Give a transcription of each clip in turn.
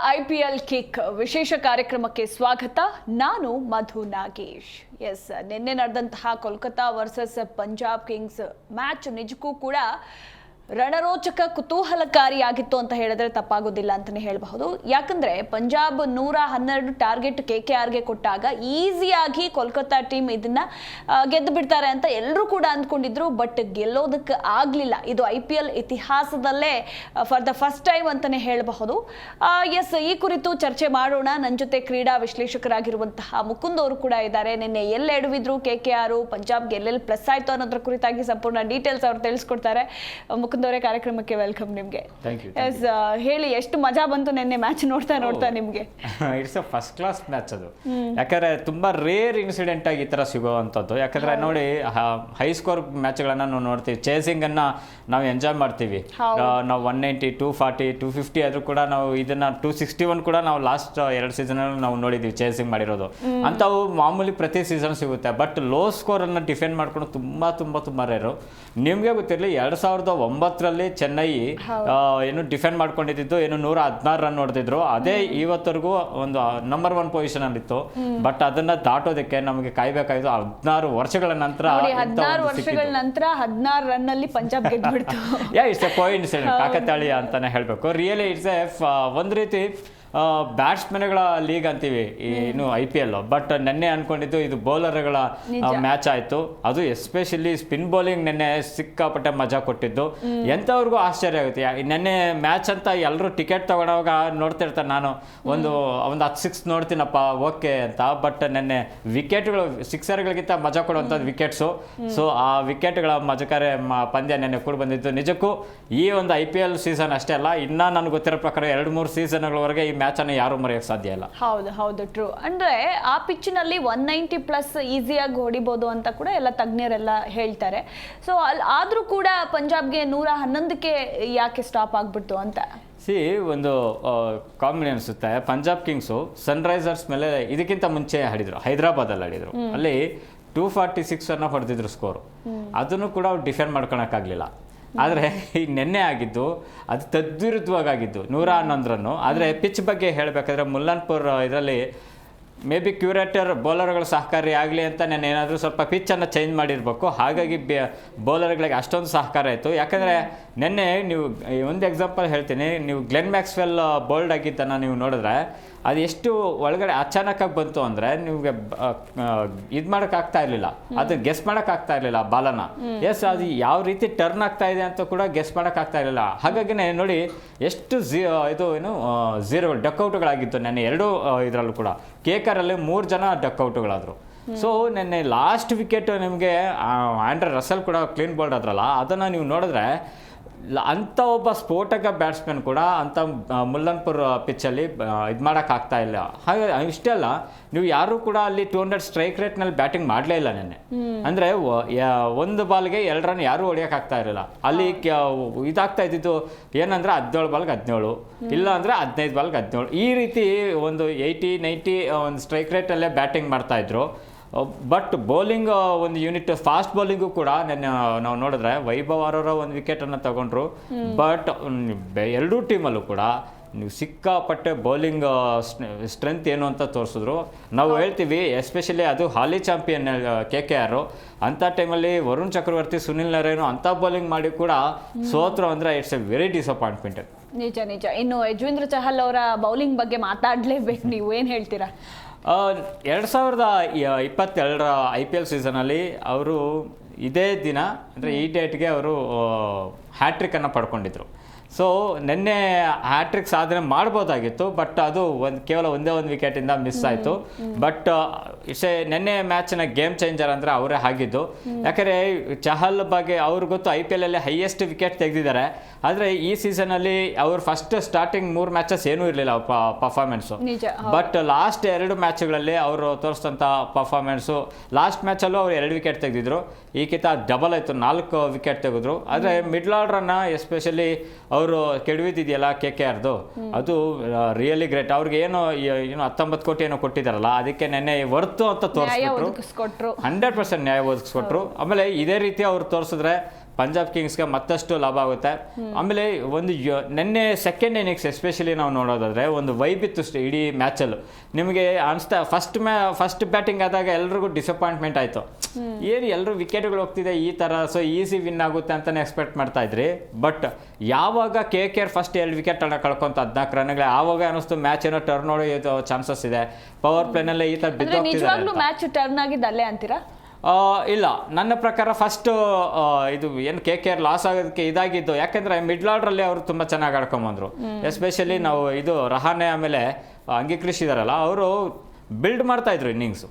IPL kick ವಿಶೇಷ ಕಾರ್ಯಕ್ರಮಕ್ಕೆ ಸ್ವಾಗತ. ನಾನು ಮಧು ನಾಗೇಶ್. ಎಸ್, ನಿನ್ನೆ ನಡೆದಂತಹ Kolkata versus Punjab Kings match ನಿಜಕ್ಕೂ ಕೂಡ ರಣರೋಚಕ ಕುತೂಹಲಕಾರಿಯಾಗಿತ್ತು ಅಂತ ಹೇಳಿದ್ರೆ ತಪ್ಪಾಗೋದಿಲ್ಲ ಅಂತಾನೆ ಹೇಳಬಹುದು. ಯಾಕಂದ್ರೆ ಪಂಜಾಬ್ 112 ಟಾರ್ಗೆಟ್ KKRಗೆ ಕೊಟ್ಟಾಗ ಈಸಿಯಾಗಿ ಕೋಲ್ಕತಾ ಟೀಮ್ ಇದನ್ನ ಗೆದ್ದು ಬಿಡ್ತಾರೆ ಅಂತ ಎಲ್ಲರೂ ಕೂಡ ಅಂದ್ಕೊಂಡಿದ್ರು. ಬಟ್ ಗೆಲ್ಲೋದಕ್ಕೆ ಆಗ್ಲಿಲ್ಲ. ಇದು IPL ಇತಿಹಾಸದಲ್ಲೇ ಫಾರ್ ದ ಫಸ್ಟ್ ಟೈಮ್ ಅಂತಾನೆ ಹೇಳಬಹುದು. ಎಸ್, ಈ ಕುರಿತು ಚರ್ಚೆ ಮಾಡೋಣ. ನನ್ನ ಜೊತೆ ಕ್ರೀಡಾ ವಿಶ್ಲೇಷಕರಾಗಿರುವಂತಹ ಮುಕುಂದ್ ಅವರು ಕೂಡ ಇದ್ದಾರೆ. ನಿನ್ನೆ ಎಲ್ಲ ಎಡವಿದ್ರು KKR, ಪಂಜಾಬ್ಗೆ ಎಲ್ಲೆಲ್ಲಿ ಪ್ಲಸ್ ಆಯ್ತು ಅನ್ನೋದ್ರ ಕುರಿತಾಗಿ ಸಂಪೂರ್ಣ ಡೀಟೇಲ್ಸ್ ಅವ್ರು ತಿಳಿಸ್ಕೊಡ್ತಾರೆ. ಮುಕುಂದ್ ಅವರೇ, ಕಾರ್ಯಕ್ರಮಕ್ಕೆ ವೆಲ್ಕಮ್ ನಿಮ್ಗೆ. ಎಸ್, ಹೇಳಿ, ಎಷ್ಟು ಮಜಾ ಬಂತು ನಿನ್ನೆ ಮ್ಯಾಚ್ ನೋಡ್ತಾ ನಿಮ್ಗೆ? It's a first class match ಅದು. ಯಾಕಂದ್ರೆ ತುಂಬಾ ರೇರ್ ಇನ್ಸಿಡೆಂಟ್ ಆಗಿ ಈ ತರ ಸಿಗುವಂಥದ್ದು. ಯಾಕಂದ್ರೆ ನೋಡಿ, ಹೈ ಸ್ಕೋರ್ ಮ್ಯಾಚ್ಗಳನ್ನ ನಾವು ನೋಡ್ತೀವಿ, ಚೇಸಿಂಗ್ ಅನ್ನ ನಾವು ಎಂಜಾಯ್ ಮಾಡ್ತೀವಿ. ನಾವು 190, 240, 250 ಆದ್ರೂ ಕೂಡ ನಾವು ಇದನ್ನ 261 ಕೂಡ ನಾವು ಲಾಸ್ಟ್ 2 ಸೀಸನ್ ನಾವು ನೋಡಿದೀವಿ ಚೇಸಿಂಗ್ ಮಾಡಿರೋದು. ಅಂತವು ಮಾಮೂಲಿ ಪ್ರತಿ ಸೀಸನ್ ಸಿಗುತ್ತೆ. ಬಟ್ ಲೋ ಸ್ಕೋರ್ ಅನ್ನ ಡಿಫೆಂಡ್ ಮಾಡ್ಕೊಂಡು ತುಂಬಾ ರೇರು. ನಿಮ್ಗೆ ಗೊತ್ತಿರಲಿ, 2009ರಲ್ಲಿ ಚೆನ್ನೈ ಏನು ಡಿಫೆಂಡ್ ಮಾಡ್ಕೊಂಡಿದ್ದು ಏನು 116 ರನ್ ಹೊಡೆದಿದ್ರು. ಅದೇ ಇವತ್ತರೆಗೂ ಒಂದು ನಂಬರ್ 1 ಪೊಸಿಷನ್ ಅಲ್ಲಿತ್ತು. ಬಟ್ ಅದನ್ನ ದಾಟೋದಕ್ಕೆ ನಮಗೆ ಕಾಯ್ಬೇಕಾಯ್ತು 16 ವರ್ಷಗಳ ನಂತರ. 16 ವರ್ಷಗಳ ನಂತರ 16 ರನ್ ಅಲ್ಲಿ ಪಂಜಾಬ್ ಗೆದ್ಬಿಡ್ತು. ಇಟ್ಸ್ ಎ ಕೋಇನ್ಸಿಡೆಂಟ್, ಕಾಕತಾಳೀಯ ಅಂತಾನೆ ಹೇಳ್ಬೇಕು. ರಿಯಲಿ ಇಟ್ಸ್ ಎ ಒಂದ್ ರೀತಿ ಬ್ಯಾಟ್ಸ್ಮನ್ಗಳ ಲೀಗ್ ಅಂತೀವಿ ಇನ್ನು IPL. ಬಟ್ ನೆನ್ನೆ ಅನ್ಕೊಂಡಿದ್ದು ಇದು ಬೌಲರ್ಗಳ ಮ್ಯಾಚ್ ಆಯ್ತು. ಅದು ಎಸ್ಪೆಷಲಿ ಸ್ಪಿನ್ ಬೌಲಿಂಗ್ ನೆನ್ನೆ ಸಿಕ್ಕಾಪಟ್ಟೆ ಮಜಾ ಕೊಟ್ಟಿದ್ದು. ಎಂಥವ್ರಿಗೂ ಆಶ್ಚರ್ಯ ಆಗುತ್ತೆ. ನೆನ್ನೆ ಮ್ಯಾಚ್ ಅಂತ ಎಲ್ಲರೂ ಟಿಕೆಟ್ ತಗೊಳೋವಾಗ ನೋಡ್ತಿರ್ತಾರೆ, ನಾನು ಒಂದು 10 ಸಿಕ್ಸ್ ನೋಡ್ತೀನಪ್ಪ ಓಕೆ ಅಂತ. ಬಟ್ ನೆನ್ನೆ ವಿಕೆಟ್ಗಳು ಸಿಕ್ಸರ್ಗಳಿಗಿಂತ ಮಜಾ ಕೊಡುವಂಥದ್ದು ವಿಕೆಟ್ಸು. ಸೊ ಆ ವಿಕೆಟ್ಗಳ ಮಜಕಾರೆ ಪಂದ್ಯ ನೆನ್ನೆ ಕೂಡ ಬಂದಿದ್ದು. ನಿಜಕ್ಕೂ ಈ ಒಂದು IPL ಸೀಸನ್ ಅಷ್ಟೇ ಅಲ್ಲ, ಇನ್ನ ನನಗೆ ಗೊತ್ತಿರೋ ಪ್ರಕಾರ 2-3 ಸೀಸನ್ಗಳವರೆಗೆ ಈ ಮ್ಯಾಚ್ ಅನ್ನು ಯಾರು ಮರೆಯೋಕೆ ಸಾಧ್ಯ ಇಲ್ಲ. ಹೌದು ಟ್ರೂ. ಅಂದ್ರೆ ಆ ಪಿಚ್ನಲ್ಲಿ 190+ ಈಸಿಯಾಗಿ ಹೊಡಿಬಹುದು ಅಂತ ಕೂಡ ಎಲ್ಲ ತಜ್ಞರೆಲ್ಲ ಹೇಳ್ತಾರೆ. ಸೊ ಆದ್ರೂ ಕೂಡ ಪಂಜಾಬ್ಗೆ 111ಕ್ಕೆ ಯಾಕೆ ಸ್ಟಾಪ್ ಆಗ್ಬಿಡ್ತು ಅಂತ ಒಂದು ಕಾಮಿಡಿ ಅನಿಸುತ್ತೆ. ಪಂಜಾಬ್ ಕಿಂಗ್ಸು ಸನ್ರೈಸರ್ಸ್ ಮೇಲೆ ಇದಕ್ಕಿಂತ ಮುಂಚೆ ಆಡಿದ್ರು, ಹೈದರಾಬಾದಲ್ಲಿ ಆಡಿದ್ರು. ಅಲ್ಲಿ 246 ಅನ್ನ ಹೊಡೆದಿದ್ರು ಸ್ಕೋರ್. ಅದನ್ನು ಕೂಡ ಅವ್ರು ಡಿಫೆಂಡ್ ಮಾಡ್ಕೊಳಕ್ಕಾಗಲಿಲ್ಲ. ಆದರೆ ಈಗ ನೆನ್ನೆ ಆಗಿದ್ದು ಅದು ತದ್ವಿರುದ್ಧವಾಗಿದ್ದು 111 ರನ್ನು. ಆದರೆ ಪಿಚ್ ಬಗ್ಗೆ ಹೇಳಬೇಕಾದ್ರೆ ಮುಲ್ಲನ್ಪುರ್ ಇದರಲ್ಲಿ ಮೇ ಬಿ ಕ್ಯೂರೇಟರ್ ಬೌಲರ್ಗಳು ಸಹಕಾರಿ ಆಗಲಿ ಅಂತ ನಾನು ಏನಾದರೂ ಸ್ವಲ್ಪ ಪಿಚ್ಚನ್ನು ಚೇಂಜ್ ಮಾಡಿರಬೇಕು. ಹಾಗಾಗಿ ಬೌಲರ್ಗಳಿಗೆ ಅಷ್ಟೊಂದು ಸಹಕಾರ ಆಯಿತು. ಯಾಕಂದರೆ ನೆನ್ನೆ ನೀವು ಒಂದು ಎಕ್ಸಾಂಪಲ್ ಹೇಳ್ತೀನಿ. ನೀವು ಗ್ಲೆನ್ ಮ್ಯಾಕ್ಸ್ವೆಲ್ ಬೋಲ್ಡ್ ಆಗಿದ್ದನ್ನು ನೀವು ನೋಡಿದ್ರೆ ಅದು ಎಷ್ಟು ಒಳಗಡೆ ಅಚಾನಕ್ಕಾಗಿ ಬಂತು ಅಂದರೆ ನಿಮಗೆ ಇದು ಮಾಡೋಕ್ಕಾಗ್ತಾ ಇರಲಿಲ್ಲ, ಅದು ಗೆಸ್ ಮಾಡೋಕ್ಕಾಗ್ತಾ ಇರಲಿಲ್ಲ ಬಾಲನ. ಎಸ್, ಅದು ಯಾವ ರೀತಿ ಟರ್ನ್ ಆಗ್ತಾ ಇದೆ ಅಂತ ಕೂಡ ಗೆಸ್ ಮಾಡೋಕ್ಕಾಗ್ತಾ ಇರಲಿಲ್ಲ. ಹಾಗಾಗಿನೇ ನೋಡಿ ಎಷ್ಟು ಝೀರೋ ಡಕ್ಔಟ್ಗಳಾಗಿತ್ತು ನೆನ್ನೆ ಎರಡೂ ಇದರಲ್ಲೂ ಕೂಡ. KKRಲ್ಲಿ 3 ಜನ ಡಕ್ಔಟ್ಗಳಾದರು. ಸೊ ನೆನ್ನೆ ಲಾಸ್ಟ್ ವಿಕೆಟ್ ನಿಮಗೆ ಆಂಡ್ರೆ ರಸೆಲ್ ಕೂಡ ಕ್ಲೀನ್ ಬೋಲ್ಡ್ ಆದ್ರಲ್ಲ, ಅದನ್ನು ನೀವು ನೋಡಿದ್ರೆ ಅಂಥ ಒಬ್ಬ ಸ್ಫೋಟಕ ಬ್ಯಾಟ್ಸ್ಮನ್ ಕೂಡ ಅಂಥ ಮುಲ್ಲನ್ಪುರ್ ಪಿಚ್ಚಲ್ಲಿ ಇದು ಮಾಡೋಕ್ಕಾಗ್ತಾ ಇಲ್ಲ. ಹಾಗೆ ಇಷ್ಟೇ ಅಲ್ಲ, ನೀವು ಯಾರೂ ಕೂಡ ಅಲ್ಲಿ 200 ಸ್ಟ್ರೈಕ್ ರೇಟ್ನಲ್ಲಿ ಬ್ಯಾಟಿಂಗ್ ಮಾಡಲೇ ಇಲ್ಲ ನೆನ್ನೆ. ಅಂದರೆ ಒಂದು ಬಾಲ್ಗೆ 2 ರನ್ ಯಾರೂ ಹೊಡಿಯೋಕ್ಕಾಗ್ತಾ ಇರಲಿಲ್ಲ. ಅಲ್ಲಿ ಇದಾಗ್ತಾ ಇದ್ದಿದ್ದು ಏನಂದರೆ 17 ಬಾಲ್ಗೆ 17, ಇಲ್ಲ ಅಂದರೆ 15 ಬಾಲ್ಗೆ 17, ಈ ರೀತಿ ಒಂದು 80-90 ಒಂದು ಸ್ಟ್ರೈಕ್ ರೇಟಲ್ಲೇ ಬ್ಯಾಟಿಂಗ್ ಮಾಡ್ತಾಯಿದ್ರು. ಬಟ್ ಬೌಲಿಂಗ್ ಒಂದು ಯೂನಿಟ್ ಫಾಸ್ಟ್ ಬೌಲಿಂಗು ಕೂಡ ನಾವು ನೋಡಿದ್ರೆ ವೈಭವ್ ಅವರ ಒಂದು ವಿಕೆಟನ್ನು ತಗೊಂಡ್ರು. ಬಟ್ ಎರಡೂ ಟೀಮಲ್ಲೂ ಕೂಡ ನೀವು ಸಿಕ್ಕಾಪಟ್ಟೆ ಬೌಲಿಂಗ್ ಸ್ಟ್ರೆಂತ್ ಏನು ಅಂತ ತೋರಿಸಿದ್ರು. ನಾವು ಹೇಳ್ತೀವಿ, ಎಸ್ಪೆಷಲಿ ಅದು ಹಾಲಿ ಚಾಂಪಿಯನ್ KKR. ಅಂಥ ಟೈಮಲ್ಲಿ ವರುಣ್ ಚಕ್ರವರ್ತಿ, ಸುನಿಲ್ ನರೇನು ಅಂಥ ಬೌಲಿಂಗ್ ಮಾಡಿ ಕೂಡ ಸೋತ್ರು ಅಂದರೆ ಇಟ್ಸ್ ಎ ವೆರಿ ಡಿಸಪಾಯಿಂಟ್ಮೆಂಟ್. ನಿಜ. ಇನ್ನು ಯಜ್ವೇಂದ್ರ ಚಹಲ್ ಅವರ ಬೌಲಿಂಗ್ ಬಗ್ಗೆ ಮಾತಾಡಲೇಬೇಕು. ನೀವು ಏನು ಹೇಳ್ತೀರಾ? 2022 IPL ಸೀಸನಲ್ಲಿ ಅವರು ಇದೇ ದಿನ ಅಂದರೆ ಈ ಡೇಟ್ಗೆ ಅವರು ಹ್ಯಾಟ್ರಿಕನ್ನು ಪಡ್ಕೊಂಡಿದ್ರು. ಸೊ ನಿನ್ನೆ ಹ್ಯಾಟ್ರಿಕ್ ಸಾಧನೆ ಮಾಡ್ಬೋದಾಗಿತ್ತು. ಬಟ್ ಅದು ಕೇವಲ ಒಂದೇ ಒಂದು ವಿಕೆಟಿಂದ ಮಿಸ್ ಆಯಿತು. ಬಟ್ ನಿನ್ನೆ ಮ್ಯಾಚ್ನ ಗೇಮ್ ಚೇಂಜರ್ ಅಂದರೆ ಅವರೇ ಆಗಿದ್ದು. ಯಾಕಂದರೆ ಚಹಲ್ ಬಗ್ಗೆ ಅವ್ರಿಗೆ ಗೊತ್ತು, IPLಲ್ಲಿ ಹೈಯೆಸ್ಟ್ ವಿಕೆಟ್ ತೆಗೆದಿದ್ದಾರೆ. ಆದರೆ ಈ ಸೀಸನಲ್ಲಿ ಅವ್ರು ಫಸ್ಟ್ ಸ್ಟಾರ್ಟಿಂಗ್ 3 ಮ್ಯಾಚಸ್ ಏನೂ ಇರಲಿಲ್ಲ ಪರ್ಫಾರ್ಮೆನ್ಸು. ಬಟ್ ಲಾಸ್ಟ್ 2 ಮ್ಯಾಚ್ಗಳಲ್ಲಿ ಅವರು ತೋರಿಸಿದಂಥ ಪರ್ಫಾರ್ಮೆನ್ಸು, ಲಾಸ್ಟ್ ಮ್ಯಾಚಲ್ಲೂ ಅವ್ರು 2 ವಿಕೆಟ್ ತೆಗೆದಿದ್ರು. ಈಗಿಂತ ಡಬಲ್ ಆಯಿತು, 4 ವಿಕೆಟ್ ತೆಗೆದ್ರು. ಆದರೆ ಮಿಡ್ಲ್ ಆರ್ಡ್ರನ್ನು ಎಸ್ಪೆಷಲಿ ಅವರು ಕೆಡವಿದಿದೆಯಲ್ಲ KKRದು, ಅದು ರಿಯಲಿ ಗ್ರೇಟ್. ಅವ್ರಿಗೆ ಏನು 19 ಕೋಟಿ ಏನೋ ಕೊಟ್ಟಿದ್ದಾರಲ್ಲ, ಅದಕ್ಕೆ ನೆನ್ನೆ ವರ್ತು ಅಂತ ತೋರಿಸ್ಬಿಟ್ರು. 100% ನ್ಯಾಯ ಒದಗಿಸ್ಕೊಟ್ರು. ಆಮೇಲೆ ಇದೇ ರೀತಿ ಅವ್ರು ತೋರಿಸಿದ್ರೆ ಪಂಜಾಬ್ ಕಿಂಗ್ಸ್ಗೆ ಮತ್ತಷ್ಟು ಲಾಭ ಆಗುತ್ತೆ. ಆಮೇಲೆ ಒಂದು ನೆನ್ನೆ ಸೆಕೆಂಡ್ ಇನ್ನಿಂಗ್ಸ್ ಎಸ್ಪೆಷಲಿ ನಾವು ನೋಡೋದಾದ್ರೆ ಒಂದು ವೈಬ್ ಇತ್ತು ಇಡೀ ಮ್ಯಾಚಲ್ಲೂ. ನಿಮಗೆ ಅನಿಸ್ತಾ ಫಸ್ಟ್ ಬ್ಯಾಟಿಂಗ್ ಆದಾಗ ಎಲ್ರಿಗೂ ಡಿಸಪಾಯಿಂಟ್ಮೆಂಟ್ ಆಯಿತು, ಏನು ಎಲ್ಲರೂ ವಿಕೆಟ್ಗಳು ಹೋಗ್ತಿದೆ ಈ ಥರ, ಸೊ ಈಸಿ ವಿನ್ ಆಗುತ್ತೆ ಅಂತಲೇ ಎಕ್ಸ್ಪೆಕ್ಟ್ ಮಾಡ್ತಾ ಇದ್ರಿ. ಬಟ್ ಯಾವಾಗ KKR ಫಸ್ಟ್ 2 ವಿಕೆಟ್ ಕಳ್ಕೊಂತ 14 ರನ್ಗಳೇ, ಆವಾಗ ಅನಿಸ್ತು ಮ್ಯಾಚ್ ಏನೋ ಟರ್ನ್ ಹೊಡೆಯೋ ಚಾನ್ಸಸ್ ಇದೆ. ಪವರ್ ಪ್ಲೇನಲ್ಲೇ ಈ ಥರ ನಿಜವಾಗ್ಲೂ ಮ್ಯಾಚ್ ಟರ್ನ್ ಆಗಿದ್ದಲ್ಲೇ ಅಂತೀರಾ? ಇಲ್ಲ, ನನ್ನ ಪ್ರಕಾರ ಫಸ್ಟ್ ಇದು ಏನು KKR ಲಾಸ್ ಆಗೋದಕ್ಕೆ ಇದಾಗಿದ್ದು, ಯಾಕೆಂದ್ರೆ ಮಿಡ್ಲ್ ಆರ್ಡ್ರಲ್ಲಿ ಅವರು ತುಂಬ ಚೆನ್ನಾಗಿ ಆಡ್ಕೊಂಬಂದ್ರು. ಎಸ್ಪೆಷಲಿ ನಾವು ಇದು ರಹಾನೆ ಆಮೇಲೆ ಅಂಗೀಕೃಷ್ ಇದಾರಲ್ಲ, ಅವರು ಬಿಲ್ಡ್ ಮಾಡ್ತಾ ಇದ್ರು ಇನ್ನಿಂಗ್ಸು.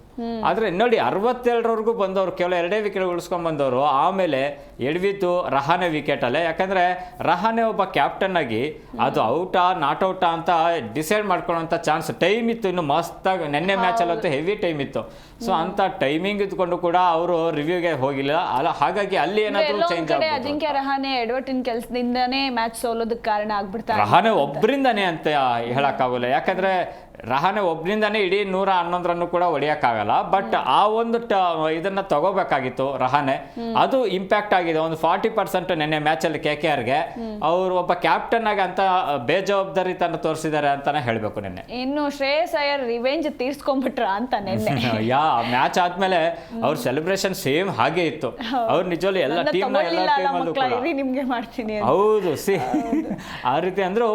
ಆದರೆ ನೋಡಿ 62ರವರೆಗೂ ಬಂದವರು ಕೇವಲ 2 ವಿಕೆಟ್ ಉಳಿಸ್ಕೊಂಡ್ ಬಂದವರು. ಆಮೇಲೆ ಎಡವಿದ್ದು ರಹಾನೆ ವಿಕೆಟಲ್ಲೇ, ಯಾಕಂದರೆ ರಹಾನೆ ಒಬ್ಬ ಕ್ಯಾಪ್ಟನ್ ಆಗಿ ಅದು ಔಟಾ ನಾಟ್ ಔಟಾ ಅಂತ ಡಿಸೈಡ್ ಮಾಡ್ಕೊಳ್ಳೋಂಥ ಚಾನ್ಸ್ ಟೈಮ್ ಇತ್ತು. ಇನ್ನು ಮಸ್ತಾಗಿ ನೆನ್ನೆ ಮ್ಯಾಚಲ್ಲಂತೂ ಹೆವಿ ಟೈಮ್ ಇತ್ತು. ಸೊ ಅಂತ ಟೈಮಿಂಗ್ ಇದ್ಕೊಂಡು ಕೂಡ ಅವರು ರಿವ್ಯೂಗೆ ಹೋಗಿಲ್ಲ ಅಲ್ಲ, ಹಾಗಾಗಿ ಅಲ್ಲಿ ಏನಾದರೂ ಚೇಂಜ್ ಆಗುತ್ತೆ. ಅಜಿಂಕ್ಯ ರಹಾನೆ ಎಡವಟ್ಟಿನ ಕೆಲಸದಿಂದನೇ ಮ್ಯಾಚ್ ಸೋಲೋದಕ್ಕೆ ಕಾರಣ ಆಗ್ಬಿಡ್ತಾರೆ. ರಹಾನೆ ಒಬ್ಬರಿಂದನೇ ಅಂತ ಹೇಳಕ್ಕಾಗಲ್ಲ, ಯಾಕಂದ್ರೆ ರಹಾನೆ ಒಬ್ಬರಿಂದಾನೇ ಇಡೀ 111 ರನ್ನು ಕೂಡ ಹೊಡೆಯೋಕ್ಕಾಗಲ್ಲ. ಬಟ್ ಆ ಒಂದು ಇದನ್ನ ತಗೋಬೇಕಾಗಿತ್ತು ರಹಾನೆ, ಅದು ಇಂಪ್ಯಾಕ್ಟ್ ಆಗಿದೆ. ಒಂದು 40% ನೆನ್ನೆ ಮ್ಯಾಚಲ್ಲಿ KKRಗೆ ಅವರು ಒಬ್ಬ ಕ್ಯಾಪ್ಟನ್ ಆಗಿ ಅಂತ ಬೇಜವಾಬ್ದಾರಿತನ ತೋರಿಸಿದ್ದಾರೆ ಅಂತಾನೆ ಹೇಳ್ಬೇಕು. ನೆನ್ನೆ ಇನ್ನು ಶ್ರೇಯಸ್ ಅಯ್ಯರ್ ರಿವೆಂಜ್ ತೀರ್ಸ್ಕೊಂಡ್ಬಿಟ್ರ ಅಂತ ನೆನ್ನೆ ಮ್ಯಾಚ್ ಆದ್ಮೇಲೆ ಅವ್ರ ಸೆಲೆಬ್ರೇಷನ್ ಸೇಮ್ ಹಾಗೆ ಇತ್ತು. ಅವ್ರು ನಿಜವಲ್ಲಿ ಎಲ್ಲ ನಿಮ್ಗೆ ಮಾಡ್ತೀನಿ ಹೌದು ಆ ರೀತಿ ಅಂದ್ರು.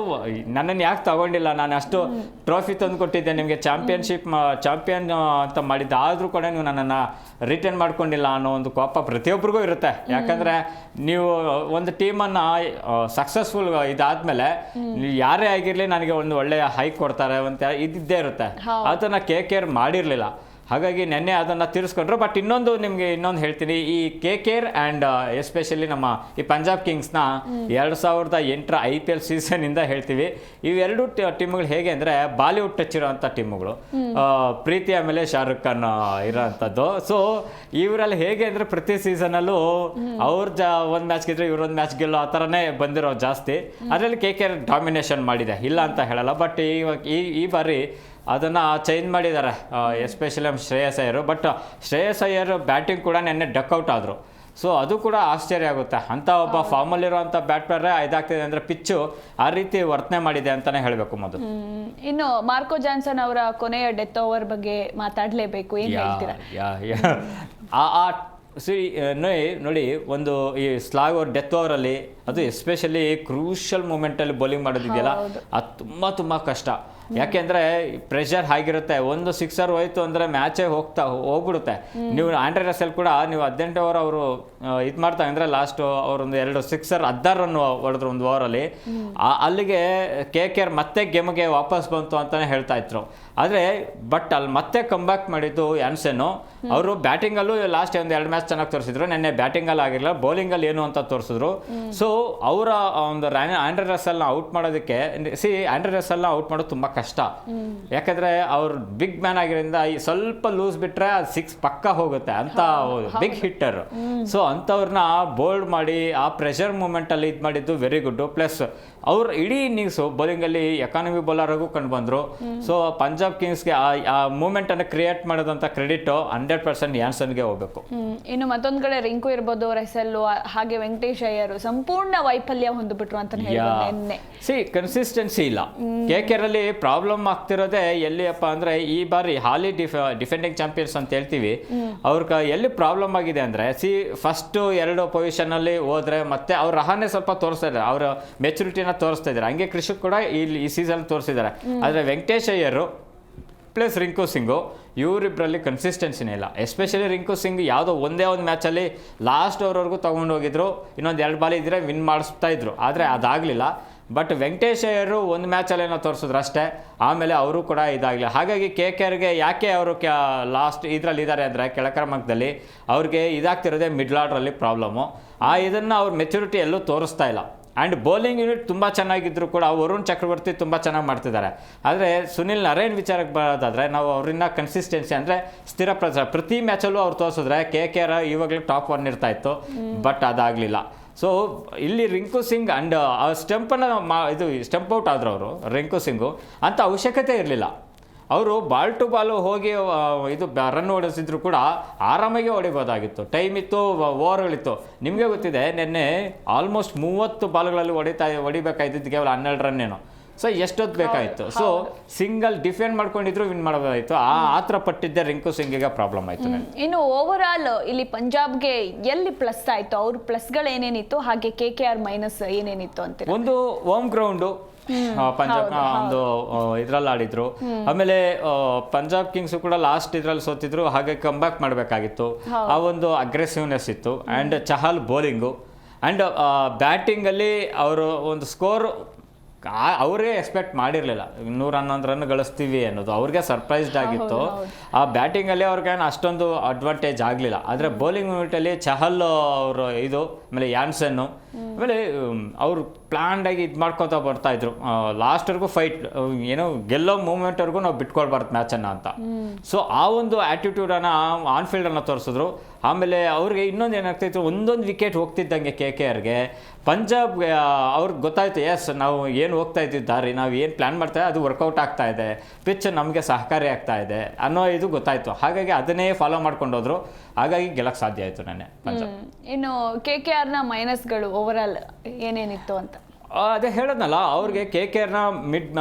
ನನ್ನನ್ನು ಯಾಕೆ ತಗೊಂಡಿಲ್ಲ, ನಾನು ಅಷ್ಟು ಟ್ರೋಫಿ ಕೊಟ್ಟಿದ್ದೆ ನಿಮಗೆ, ಚಾಂಪಿಯನ್ ಅಂತ ಮಾಡಿದ್ದೆ, ಆದರೂ ಕೂಡ ನೀವು ನನ್ನನ್ನು ರಿಟರ್ನ್ ಮಾಡ್ಕೊಂಡಿಲ್ಲ ಅನ್ನೋ ಒಂದು ಕೋಪ ಪ್ರತಿಯೊಬ್ಬರಿಗೂ ಇರುತ್ತೆ. ಯಾಕಂದರೆ ನೀವು ಒಂದು ಟೀಮನ್ನು ಸಕ್ಸಸ್ಫುಲ್ ಇದಾದ್ಮೇಲೆ ಯಾರೇ ಆಗಿರಲಿ ನನಗೆ ಒಂದು ಒಳ್ಳೆಯ ಹೈಕ್ ಕೊಡ್ತಾರೆ ಅಂತ ಇದ್ದೇ ಇರುತ್ತೆ. ಅದನ್ನು KKR ಮಾಡಿರಲಿಲ್ಲ, ಹಾಗಾಗಿ ನೆನ್ನೆ ಅದನ್ನು ತೀರಿಸ್ಕೊಂಡ್ರು. ಬಟ್ ಇನ್ನೊಂದು ಹೇಳ್ತೀನಿ, ಈ KKR ಆ್ಯಂಡ್ ಎಸ್ಪೆಷಲಿ ನಮ್ಮ ಈ ಪಂಜಾಬ್ ಕಿಂಗ್ಸ್ನ 2008 IPL ಸೀಸನಿಂದ ಹೇಳ್ತೀವಿ. ಇವೆರಡು ಟೀಮ್ಗಳು ಹೇಗೆ ಅಂದರೆ ಬಾಲಿವುಡ್ ಟಚ್ ಇರೋವಂಥ ಟೀಮ್ಗಳು. ಪ್ರೀತಿ ಆಮೇಲೆ ಶಾರುಖ್ ಖಾನ್ ಇರೋವಂಥದ್ದು. ಸೊ ಇವರಲ್ಲಿ ಹೇಗೆ ಅಂದರೆ ಪ್ರತಿ ಸೀಸನಲ್ಲೂ ಅವ್ರು ಒಂದು ಮ್ಯಾಚ್ ಗೆದ್ರೆ ಇವ್ರೊಂದು ಮ್ಯಾಚ್ ಗೆಲ್ಲೋ ಆ ಥರನೇ ಬಂದಿರೋ ಜಾಸ್ತಿ. ಅದರಲ್ಲಿ KKR ಡಾಮಿನೇಷನ್ ಮಾಡಿದೆ, ಇಲ್ಲ ಅಂತ ಹೇಳಲ್ಲ. ಬಟ್ ಇವಾಗ ಈ ಬಾರಿ ಅದನ್ನು ಚೇಂಜ್ ಮಾಡಿದ್ದಾರೆ, ಎಸ್ಪೆಷಲಿ ನಮ್ಮ ಶ್ರೇಯಸ್ ಅಯ್ಯರ್. ಬಟ್ ಶ್ರೇಯಸ್ ಅಯ್ಯರ್ ಬ್ಯಾಟಿಂಗ್ ಕೂಡ ನೆನ್ನೆ ಡಕ್ಔಟ್ ಆದರು. ಸೊ ಅದು ಕೂಡ ಆಶ್ಚರ್ಯ ಆಗುತ್ತೆ. ಅಂಥ ಒಬ್ಬ ಫಾರ್ಮಲ್ಲಿರುವಂಥ ಬ್ಯಾಟ್ರೇ ಇದಾಗ್ತಿದೆ ಅಂದರೆ ಪಿಚ್ಚು ಆ ರೀತಿ ವರ್ತನೆ ಮಾಡಿದೆ ಅಂತಲೇ ಹೇಳಬೇಕು. ಮೊದಲು ಇನ್ನು ಮಾರ್ಕೋ ಜಾನ್ಸನ್ ಅವರ ಕೊನೆಯ ಡೆತ್ ಓವರ್ ಬಗ್ಗೆ ಮಾತಾಡಲೇಬೇಕು, ಏನು ಹೇಳ್ತೀರಾ? ನೋಡಿ, ಒಂದು ಈ ಸ್ಲಾಗ್ ಓವರ್ ಡೆತ್ ಓವರಲ್ಲಿ ಅದು ಎಸ್ಪೆಷಲಿ ಕ್ರೂಷಲ್ ಮೂಮೆಂಟಲ್ಲಿ ಬೌಲಿಂಗ್ ಮಾಡೋದಿದೆಯಲ್ಲ, ಅದು ತುಂಬ ಕಷ್ಟ. ಯಾಕೆಂದರೆ ಪ್ರೆಷರ್ ಆಗಿರುತ್ತೆ. ಒಂದು 6 ಹೋಯ್ತು ಅಂದರೆ ಮ್ಯಾಚೇ ಹೋಗ್ಬಿಡುತ್ತೆ. ನೀವು ಆಂಡ್ರೆ ರಸೆಲ್ ಕೂಡ ನೀವು 18 ಓವರ್ ಅವರು ಇದು ಮಾಡ್ತಾ ಅಂದರೆ ಲಾಸ್ಟ್ ಅವರೊಂದು 2 6 16 ರನ್ ಹೊಡೆದ್ರು ಒಂದು ಓವರಲ್ಲಿ. ಅಲ್ಲಿಗೆ KKR ಮತ್ತೆ ಗೇಮ್ಗೆ ವಾಪಸ್ ಬಂತು ಅಂತಲೇ ಹೇಳ್ತಾ ಇದ್ರು. ಆದರೆ ಬಟ್ ಅಲ್ಲಿ ಮತ್ತೆ ಕಮ್ಬ್ಯಾಕ್ ಮಾಡಿದ್ದು ಯಾನ್ಸೆನ್ನು. ಅವರು ಬ್ಯಾಟಿಂಗಲ್ಲೂ ಲಾಸ್ಟ್ ಒಂದು 2 ಮ್ಯಾಚ್ ಚೆನ್ನಾಗಿ ತೋರಿಸಿದ್ರು. ನೆನ್ನೆ ಬ್ಯಾಟಿಂಗಲ್ಲಿ ಆಗಿರಲಿಲ್ಲ, ಬೌಲಿಂಗಲ್ಲಿ ಏನು ಅಂತ ತೋರಿಸಿದ್ರು. ಸೊ ಅವರ ಒಂದು ಆಂಡ್ರೆ ರಸೆಲ್ನ ಔಟ್ ಮಾಡೋದಕ್ಕೆ ಆಂಡ್ರೆ ರಸೆಲ್ನ ಔಟ್ ಮಾಡೋದು ತುಂಬ ಕಷ್ಟ. ಯಾಕಂದ್ರೆ ಅವ್ರು ಬಿಗ್ ಮ್ಯಾನ್ ಆಗಿರೋದ್ರಿಂದ ಸ್ವಲ್ಪ ಲೂಸ್ ಬಿಟ್ರೆ ಅದು 6 ಪಕ್ಕ ಹೋಗುತ್ತೆ ಅಂತ ಬಿಗ್ ಹಿಟ್ಟರ್. ಸೊ ಅಂಥವ್ರನ್ನ ಬೋಲ್ಡ್ ಮಾಡಿ ಆ ಪ್ರೆಷರ್ ಮೂಮೆಂಟ್ ಅಲ್ಲಿ ಇದು ಮಾಡಿದ್ದು ವೆರಿ ಗುಡ್. ಪ್ಲಸ್ ಅವ್ರು ಇಡೀ ಇನ್ನಿಂಗ್ಸು ಬೌಲಿಂಗಲ್ಲಿ ಎಕಾನಮಿ ಬೌಲರ್ಗೂ ಕಂಡು ಬಂದರು. ಸೊ ಪಂಜಾಬ್ ಕಿಂಗ್ಸ್ಗೆ ಆ ಮೂಮೆಂಟ್ ಅನ್ನು ಕ್ರಿಯೇಟ್ ಮಾಡೋದಂತ ಕ್ರೆಡಿಟ್ 100% ಯಾನ್ಸನ್ಗೆ ಹೋಗ್ಬೇಕು. ಇನ್ನು ಮತ್ತೊಂದು ಕಡೆ ರಿಂಕು ಇರ್ಬೋದು, ರೆಸೆಲ್ ಹಾಗೆ ವೆಂಕಟೇಶ್ ಅಯ್ಯರ್ ಸಂಪೂರ್ಣ ವೈಫಲ್ಯ ಹೊಂದ್ಬಿಟ್ರು ಅಂತ ಹೇಳ್ಬೋದು. ಕನ್ಸಿಸ್ಟೆನ್ಸಿ ಇಲ್ಲ. KKR ಅಲ್ಲಿ ಪ್ರಾಬ್ಲಮ್ ಆಗ್ತಿರೋದೇ ಎಲ್ಲಿಯಪ್ಪ ಅಂದ್ರೆ ಈ ಬಾರಿ ಹಾಲಿ ಡಿಫೆಂಡಿಂಗ್ ಚಾಂಪಿಯನ್ಸ್ ಅಂತ ಹೇಳ್ತೀವಿ, ಅವ್ರಿಗೆ ಎಲ್ಲಿ ಪ್ರಾಬ್ಲಮ್ ಆಗಿದೆ ಅಂದ್ರೆ ಫಸ್ಟ್ 2 ಪೊಸಿಷನ್ ಅಲ್ಲಿ ಹೋದ್ರೆ ಮತ್ತೆ ಅವ್ರ ರಹಾನೆ ಸ್ವಲ್ಪ ತೋರಿಸ್ತಾ ಇದ್ದಾರೆ, ಅವ್ರ ಮೆಚುರಿಟಿನ ತೋರಿಸ್ತಾ ಇದ್ದಾರೆ. ಹಂಗೆ ಕೃಷಿಕ್ ಕೂಡ ಈ ಸೀಸನ್ ತೋರಿಸಿದ್ದಾರೆ. ಆದರೆ ವೆಂಕಟೇಶ್ ಅಯ್ಯರು ಪ್ಲಸ್ ರಿಂಕು ಸಿಂಗು ಇವರಿಬ್ಬರಲ್ಲಿ ಕನ್ಸಿಸ್ಟೆನ್ಸಿನೇ ಇಲ್ಲ. ಎಸ್ಪೆಷಲಿ ರಿಂಕು ಸಿಂಗ್ ಯಾವುದೋ ಒಂದೇ ಒಂದು ಮ್ಯಾಚಲ್ಲಿ ಲಾಸ್ಟ್ ಓವರ್ವರೆಗೂ ತೊಗೊಂಡು ಹೋಗಿದ್ರು, ಇನ್ನೊಂದು 2 ಬಾಲ್ ಇದ್ದರೆ ವಿನ್ ಮಾಡಿಸ್ತಾ ಇದ್ರು, ಆದರೆ ಅದಾಗಲಿಲ್ಲ. ಬಟ್ ವೆಂಕಟೇಶ್ ಅಯ್ಯರು ಒಂದು ಮ್ಯಾಚಲ್ಲಿ ಏನೋ ತೋರಿಸಿದ್ರು ಅಷ್ಟೇ, ಆಮೇಲೆ ಅವರು ಕೂಡ ಇದಾಗಲಿಲ್ಲ. ಹಾಗಾಗಿ KKRಗೆ ಯಾಕೆ ಅವರು ಲಾಸ್ಟ್ ಇದರಲ್ಲಿ ಇದ್ದಾರೆ ಅಂದರೆ ಕೆಳಕ್ರಮಾಂಕದಲ್ಲಿ ಅವ್ರಿಗೆ ಇದಾಗ್ತಿರೋದೇ ಮಿಡ್ಲ್ ಆರ್ಡ್ರಲ್ಲಿ ಪ್ರಾಬ್ಲಮ್ಮು. ಇದನ್ನು ಅವ್ರ ಮೆಚುರಿಟಿ ಎಲ್ಲೂ ತೋರಿಸ್ತಾ ಇಲ್ಲ. ಆ್ಯಂಡ್ ಬೌಲಿಂಗ್ ಯೂನಿಟ್ ತುಂಬ ಚೆನ್ನಾಗಿದ್ರು ಕೂಡ ವರುಣ್ ಚಕ್ರವರ್ತಿ ತುಂಬ ಚೆನ್ನಾಗಿ ಮಾಡ್ತಿದ್ದಾರೆ. ಆದರೆ ಸುನಿಲ್ ನರೇನ್ ವಿಚಾರಕ್ಕೆ ಬರೋದಾದರೆ ನಾವು ಅವ್ರನ್ನ ಕನ್ಸಿಸ್ಟೆನ್ಸಿ ಅಂದರೆ ಸ್ಥಿರ ಪ್ರತಿ ಮ್ಯಾಚಲ್ಲೂ ಅವ್ರು ತೋರಿಸಿದ್ರೆ KKR ಇವಾಗಲೂ ಟಾಪ್ 1 ಇರ್ತಾ ಇತ್ತು. ಬಟ್ ಅದಾಗಲಿಲ್ಲ. ಸೊ ಇಲ್ಲಿ ರಿಂಕು ಸಿಂಗ್ ಆ್ಯಂಡ್ ಸ್ಟಂಪನ್ನು ಸ್ಟಂಪ್ ಔಟ್ ಆದರು ಅವರು ರಿಂಕು ಸಿಂಗು ಅಂತ ಅವಶ್ಯಕತೆ ಇರಲಿಲ್ಲ. ಅವರು ಬಾಲ್ ಟು ಬಾಲು ಹೋಗಿ ಇದು ರನ್ ಹೊಡೆಸಿದ್ರು ಕೂಡ ಆರಾಮಾಗಿ ಹೊಡಿಬೋದಾಗಿತ್ತು. ಟೈಮ್ ಇತ್ತು, ಓವರ್ಗಳಿತ್ತು. ನಿಮಗೆ ಗೊತ್ತಿದೆ, ನಿನ್ನೆ ಆಲ್ಮೋಸ್ಟ್ 30 ಬಾಲ್ಗಳಲ್ಲಿ ಹೊಡಿಬೇಕಾಯ್ತಿದ್ದು ಕೇವಲ 12 ರನ್ನೇನು. ಸೊ ಎಷ್ಟೊತ್ತು ಬೇಕಾಯಿತು. ಸೊ ಸಿಂಗಲ್ ಡಿಫೆಂಡ್ ಮಾಡ್ಕೊಂಡಿದ್ರು ವಿನ್ ಮಾಡಬಹುದಾಯಿತು. ಆ ಥರ ಪಟ್ಟಿದ್ದೆ ರಿಂಕು ಸಿಂಗಿಗೆ ಪ್ರಾಬ್ಲಮ್ ಆಯಿತು. ಇನ್ನು ಓವರ್ ಆಲ್ ಇಲ್ಲಿ ಪಂಜಾಬ್ಗೆ ಎಲ್ಲಿ ಪ್ಲಸ್ ಆಯಿತು, ಅವ್ರ ಪ್ಲಸ್ಗಳು ಏನೇನಿತ್ತು, ಹಾಗೆ KKR ಮೈನಸ್ ಏನೇನಿತ್ತು ಅಂತ? ಒಂದು ಹೋಮ್ ಗ್ರೌಂಡು ಪಂಜಾಬ್ ಒಂದು ಇದ್ರಲ್ಲಿ ಆಡಿದ್ರು. ಆಮೇಲೆ ಪಂಜಾಬ್ ಕಿಂಗ್ಸ್ ಕೂಡ ಲಾಸ್ಟ್ ಇದ್ರಲ್ಲಿ ಸೋತಿದ್ರು, ಹಾಗೆ ಕಮ್ಬ್ಯಾಕ್ ಮಾಡಬೇಕಾಗಿತ್ತು. ಆ ಒಂದು ಅಗ್ರೆಸಿವ್ನೆಸ್ ಇತ್ತು. ಆ್ಯಂಡ್ ಚಹಲ್ ಬೌಲಿಂಗು ಆ್ಯಂಡ್ ಬ್ಯಾಟಿಂಗಲ್ಲಿ ಅವರು ಒಂದು ಸ್ಕೋರ್ ಅವರೇ ಎಕ್ಸ್ಪೆಕ್ಟ್ ಮಾಡಿರಲಿಲ್ಲ. 111 ರನ್ ಗಳಿಸ್ತೀವಿ ಅನ್ನೋದು ಅವ್ರಿಗೆ ಸರ್ಪ್ರೈಸ್ಡ್ ಆಗಿತ್ತು. ಆ ಬ್ಯಾಟಿಂಗಲ್ಲಿ ಅವ್ರಿಗೇನು ಅಷ್ಟೊಂದು ಅಡ್ವಾಂಟೇಜ್ ಆಗಲಿಲ್ಲ. ಆದರೆ ಬೌಲಿಂಗ್ ಯೂನಿಟಲ್ಲಿ ಚಹಲ್ ಅವರು ಆಮೇಲೆ ಯಾನ್ಸನ್ನು ಆಮೇಲೆ ಅವರು ಪ್ಲ್ಯಾಂಡಾಗಿ ಇದು ಮಾಡ್ಕೊತಾ ಬರ್ತಾಯಿದ್ರು. ಲಾಸ್ಟ್ವರೆಗೂ ಫೈಟ್, ಏನೋ ಗೆಲ್ಲೋ ಮೂಮೆಂಟ್ವರೆಗೂ ನಾವು ಬಿಟ್ಕೊಳ್ಬಾರ್ದು ಮ್ಯಾಚನ್ನು ಅಂತ. ಸೊ ಆ ಒಂದು ಆ್ಯಟಿಟ್ಯೂಡನ್ನು ಆನ್ಫೀಲ್ಡನ್ನು ತೋರಿಸಿದ್ರು. ಆಮೇಲೆ ಅವ್ರಿಗೆ ಇನ್ನೊಂದು ಏನಾಗ್ತಾಯಿತ್ತು, ಒಂದೊಂದು ವಿಕೆಟ್ ಹೋಗ್ತಿದ್ದಂಗೆ KKRಗೆ ಪಂಜಾಬ್ ಅವ್ರಿಗೆ ಗೊತ್ತಾಯ್ತು, ಎಸ್ ನಾವು ಏನು ಹೋಗ್ತಾ ಇದ್ದಿದ್ದು ದಾರಿ, ನಾವು ಏನು ಪ್ಲ್ಯಾನ್ ಮಾಡ್ತಾ ಅದು ವರ್ಕೌಟ್ ಆಗ್ತಾ ಇದೆ, ಪಿಚ್ ನಮಗೆ ಸಹಕಾರಿ ಆಗ್ತಾ ಇದೆ ಅನ್ನೋ ಇದು ಗೊತ್ತಾಯಿತು. ಹಾಗಾಗಿ ಅದನ್ನೇ ಫಾಲೋ ಮಾಡ್ಕೊಂಡು ಹೋದ್ರು. ಹಾಗಾಗಿ ಗೆಲ್ಲಕ್ಕೆ ಸಾಧ್ಯ ಆಯಿತು ನೆನ್ನೆ ಪಂಜಾಬ್. ಇನ್ನು KKRನ ಮೈನಸ್ಗಳು ಓವರ್ ಆಲ್ ಏನೇನಿತ್ತು ಅಂತ? ಅದೇ ಹೇಳೋದ್ನಲ್ಲ, ಅವ್ರಿಗೆ KKRನ